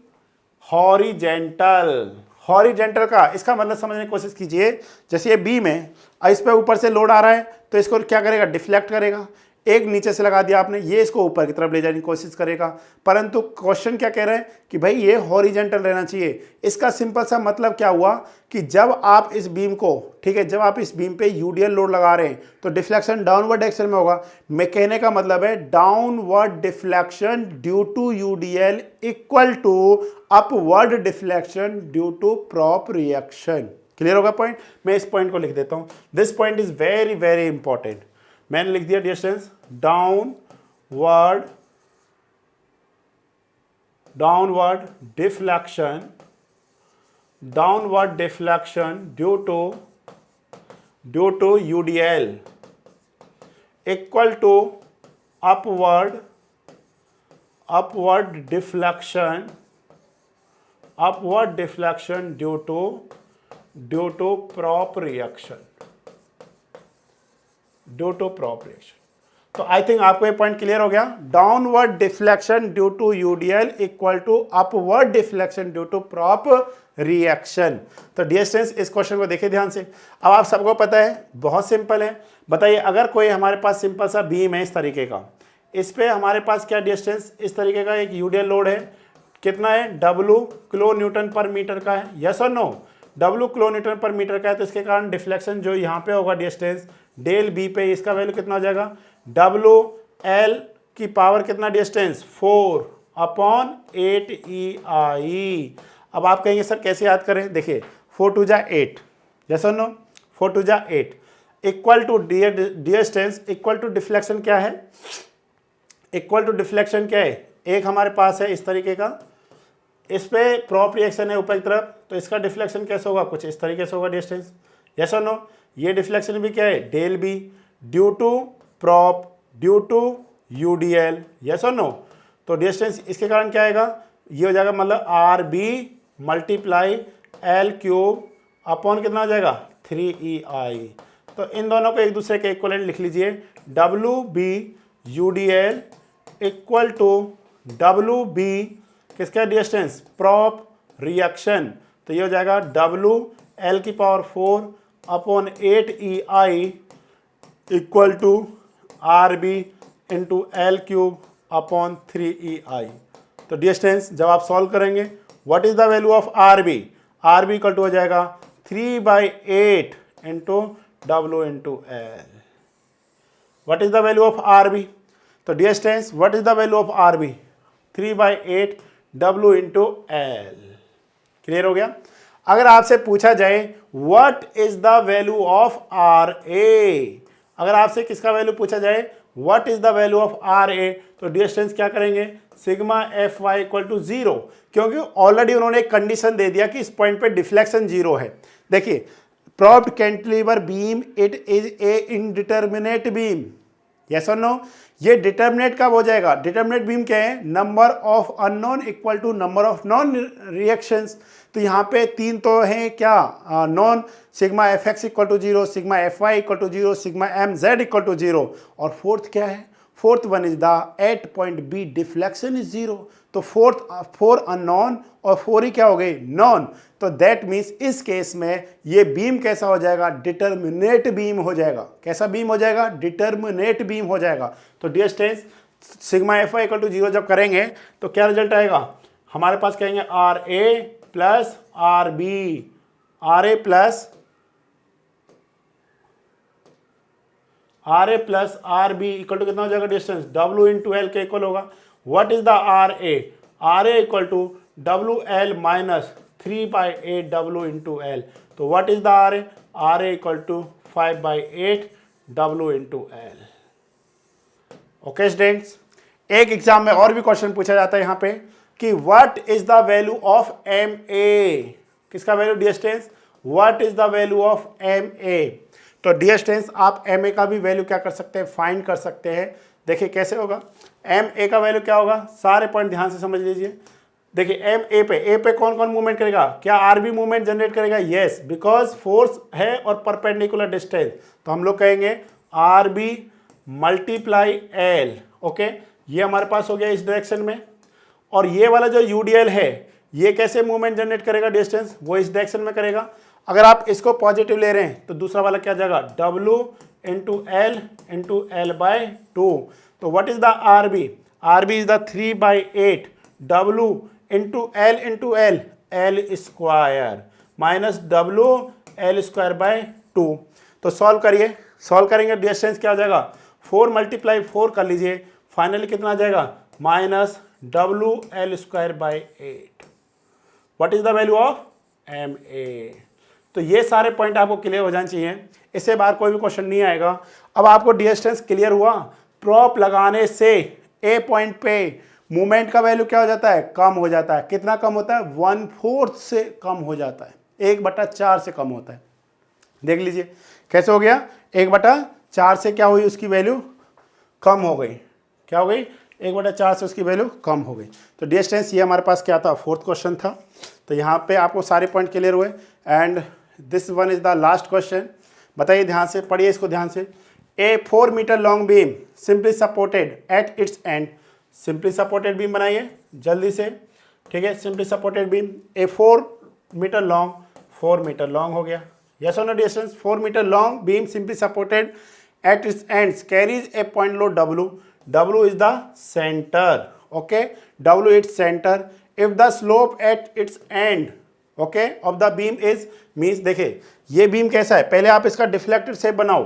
horizontal. Horizontal का इसका मतलब समझने की कोशिश कीजिए, जैसे ये बीम है, इस पे ऊपर से लोड आ रहा है तो इसको क्या करेगा, डिफ्लेक्ट करेगा। एक नीचे से लगा दिया आपने, ये इसको ऊपर की तरफ ले जाने की कोशिश करेगा, परंतु क्वेश्चन क्या कह रहे हैं कि भाई ये हॉरिजेंटल रहना चाहिए। इसका सिंपल सा मतलब क्या हुआ कि जब आप इस बीम को, ठीक है, जब आप इस बीम पे यूडीएल लोड लगा रहे हैं तो डिफ्लेक्शन डाउनवर्ड डायरेक्शन में होगा। मैं कहने का मतलब है downward deflection due to UDL equal to upward deflection due to prop reaction. Clear होगा पॉइंट? मैं इस पॉइंट को लिख देता हूं, this point is very very important. मैंने लिख दिया distance downward deflection due to UDL equal to upward deflection due to prop reaction. तो आई थिंक आपको ये पॉइंट क्लियर हो गया। Downward deflection due to UDL equal to upward deflection due to prop reaction. तो dear students इस question को देखिए ध्यान से। अब आप सबको पता है, बहुत सिंपल है। बताइए अगर कोई हमारे पास सिंपल सा बीम है इस तरीके का, इस पे हमारे पास क्या डिस्टेंस, इस तरीके का एक यूडीएल लोड है, कितना है, W किलो न्यूटन पर मीटर का है, यस और नो, W किलो न्यूटन पर मीटर का है, तो इसके कारण डिफ्लेक्शन जो यहाँ पे होगा डिस्टेंस डेल बी पे, इसका वैल्यू कितना हो जाएगा, WL की पावर कितना डिस्टेंस 4/8EI। अब आप कहेंगे सर कैसे याद करें, देखिए 4 2 जा 8, यस और नो, 4 2 जा 8 equal to distance equal to deflection क्या है, इक्वल टू डिफ्लेक्शन क्या है, एक हमारे पास है इस तरीके का, इस पे प्रॉप रिएक्शन है ऊपर की तरफ, तो इसका डिफ्लेक्शन कैसे होगा, कुछ इस तरीके से होगा डिस्टेंस, यस और नो। ये डिफ्लेक्शन भी क्या है, del B due to prop due to UDL, yes और नो। तो डिस्टेंस इसके कारण क्या आएगा, ये हो जाएगा मतलब R B multiply L cube upon कितना हो जाएगा 3EI। तो इन दोनों को एक दूसरे के इक्वलेंट लिख लीजिए, WB UDL equal to WB किसका डिस्टेंस, प्रॉप रिएक्शन, तो ये हो जाएगा WL की पावर 4 अपॉन 8EI equal to RB into L cube upon 3EI। तो डिस्टेंस जब आप सॉल्व करेंगे, what is the value of RB, RB equal to हो जाएगा 3/8 into W into L. What is the value of RB, तो distance what is the value of RB 3/8 W into L. Clear हो गया। अगर आपसे पूछा जाए what is the value of RA, अगर आपसे किसका वैल्यू पूछा जाए what is the value of RA, तो डिस्टेंस क्या करेंगे, सिग्मा Fy इक्वल टू 0, क्योंकि ऑलरेडी उन्होंने एक कंडीशन दे दिया कि इस पॉइंट पे डिफ्लेक्शन 0 है। देखिए propped cantilever beam it is a indeterminate beam, yes और नो। ये डिटर्मिनेट कब हो जाएगा, डिटर्मिनेट बीम क्या है, number of unknown equal to number of non reactions. तो यहाँ पे 3 तो हैं क्या, non, sigma Fx equal to 0, sigma Fy equal to 0, sigma Mz equal to 0, और फोर्थ क्या है, fourth one is the at point B deflection is 0। तो फोर अननोन और 4 ही क्या हो गए, नॉन। तो दैट मीन्स इस केस में ये बीम कैसा हो जाएगा, डिटर्मिनेट बीम हो जाएगा। कैसा बीम हो जाएगा, डिटर्मिनेट बीम हो जाएगा। तो distance sigma Fy equal to 0 जब करेंगे तो क्या रिजल्ट आएगा, हमारे पास कहेंगे RA plus RB, RA plus RB equal to कितना हो जाएगा डिस्टेंस, W इंटू एल के इक्वल होगा। What is the RA, RA equal to WL minus 3/8 W into L. तो what is the RA, RA equal to 5/8 W into L. Okay students, एक exam में और भी क्वेश्चन पूछा जाता है यहाँ पे कि what is the value of M A. किसका value dear students? What is the value of M A. तो डियर स्टूडेंट्स आप एम ए का भी वैल्यू क्या कर सकते हैं? फाइंड कर सकते हैं। देखिए कैसे होगा। एम ए का वैल्यू क्या होगा? सारे पॉइंट ध्यान से समझ लीजिए। देखिए एम ए पे कौन कौन मूवमेंट करेगा? क्या आर बी मूवमेंट जनरेट करेगा? यस, बिकॉज फोर्स है और परपेंडिकुलर डिस्टेंस, तो हम लोग कहेंगे R B multiply L. Okay, ये हमारे पास हो गया इस डायरेक्शन में। और ये वाला जो यूडीएल है ये कैसे मूवमेंट जनरेट करेगा डिस्टेंस? वो इस डायरेक्शन में करेगा। अगर आप इसको पॉजिटिव ले रहे हैं तो दूसरा वाला क्या जाएगा? W into L by 2। तो what is the R B? R B is the 3/8 W into L L square minus W L square by 2। तो सॉल्व करिए, सॉल्व करेंगे डिस्टेंस क्या हो जाएगा? 4 × 4 कर लीजिए, फाइनली कितना आ जाएगा? Minus W L square by 8। What is the value of M A? तो ये सारे पॉइंट आपको क्लियर हो जाने चाहिए, इससे बाहर कोई भी क्वेश्चन नहीं आएगा। अब आपको डिस्टेंस क्लियर हुआ। प्रोप लगाने से ए पॉइंट पे मूवमेंट का वैल्यू क्या हो जाता है? कम हो जाता है। कितना कम होता है? 1/4 से कम हो जाता है, 1/4 से कम होता है। देख लीजिए कैसे हो गया, 1/4 से क्या हुई? उसकी वैल्यू कम हो गई। क्या हो गई? 1/4 से उसकी वैल्यू कम हो गई। तो डिस्टेंस ये हमारे पास क्या था? 4th क्वेश्चन था। तो यहाँ पे आपको सारे पॉइंट क्लियर हुए and this one is the last question. बताइए ध्यान से, पढ़िए इसको ध्यान से। A 4 meter long beam simply supported at its end. Simply supported beam बनाइए जल्दी से, ठीक है। Simply supported beam a 4 meter long, 4 meter long हो गया। यस और no distance? 4 meter long beam simply supported at its ends carries a point load W. W is the center. Okay, W its center. If the slope at its end, okay, of the beam is means देखिए ये beam कैसा है? पहले आप इसका deflected shape बनाओ।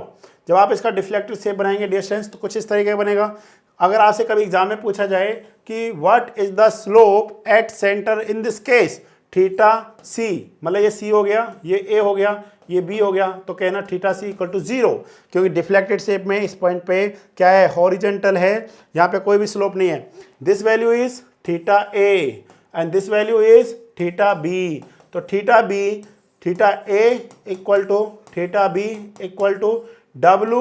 जब आप इसका डिफ्लेक्टेड शेप बनाएंगे डिस्टेंस तो कुछ इस तरीके का बनेगा। अगर आपसे कभी एग्जाम में पूछा जाए कि what is the slope at centre in this case, theta C, मतलब ये सी हो गया, ये ए हो गया, ये बी हो गया, तो कहना थीटा सी इक्वल टू 0, क्योंकि डिफ्लेक्टेड शेप में इस पॉइंट पे क्या है? हॉरिजेंटल है, यहाँ पे कोई भी स्लोप नहीं है। This value is theta A and this value is theta B. तो theta A equal to W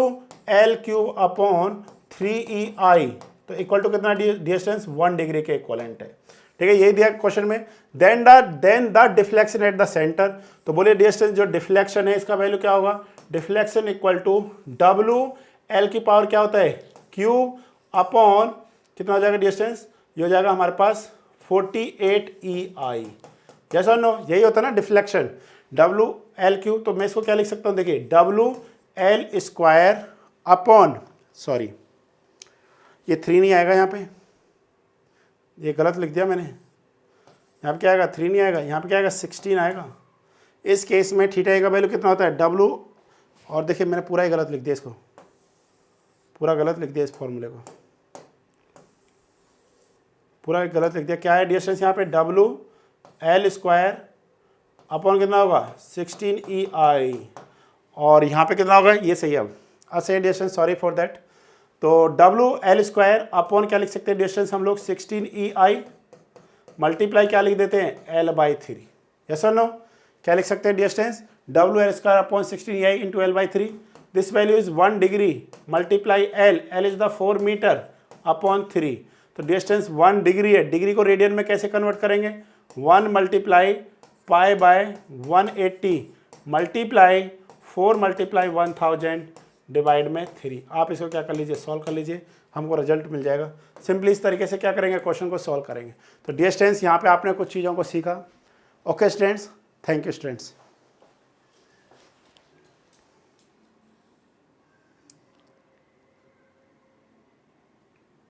L cube upon 3EI, तो इक्वल टू कितना? डिस्टेंस 1 डिग्री के इक्वलेंट है, ठीक है। यही दिया क्वेश्चन में। Then the deflection at the centre, तो बोले डिस्टेंस जो डिफ्लेक्शन है इसका वैल्यू क्या होगा? Deflection equal to W L की पावर क्या होता है? क्यूब अपॉन कितना हो जाएगा डिस्टेंस? ये हो जाएगा हमारे पास 48EI। यस और नो? यही होता है ना डिफ्लेक्शन, W L क्यूब। तो मैं इसको क्या लिख सकता हूँ? देखिए W L square upon, sorry ये 3 नहीं आएगा यहाँ पे, ये गलत लिख दिया मैंने। यहाँ पे क्या आएगा? 3 नहीं आएगा, यहाँ पे क्या आएगा? 16 आएगा। इस केस में थीटा ए का वैल्यू कितना होता है? W, और देखिए मैंने पूरा ही गलत लिख दिया इसको, पूरा गलत लिख दिया इस फॉर्मूले को, पूरा गलत लिख दिया। क्या है डिस्टेंस यहाँ पे? W L स्क्वायर अपॉन कितना होगा? 16EI, और यहाँ पे कितना होगा? ये सही है। अब सही डिस्टेंस, सॉरी फॉर दैट। तो W L स्क्वायर अपॉन क्या लिख सकते हैं डिस्टेंस हम लोग? 16EI मल्टीप्लाई क्या लिख देते हैं? L/3। यस और नो? क्या लिख सकते हैं distance? W L square upon 16EI into L/3। This value is 1 degree multiply L, L is the 4 meter upon 3। तो डिस्टेंस 1 डिग्री है। डिग्री को रेडियन में कैसे कन्वर्ट करेंगे? 1 multiply pi by 180 multiply 4 multiply 1000 divide में 3। आप इसको क्या कर लीजिए? सॉल्व कर लीजिए, हमको रिजल्ट मिल जाएगा। सिंपली इस तरीके से क्या करेंगे? क्वेश्चन को सॉल्व करेंगे। तो डियर स्टूडेंट्स यहाँ पे आपने कुछ चीज़ों को सीखा। Okay students, thank you students.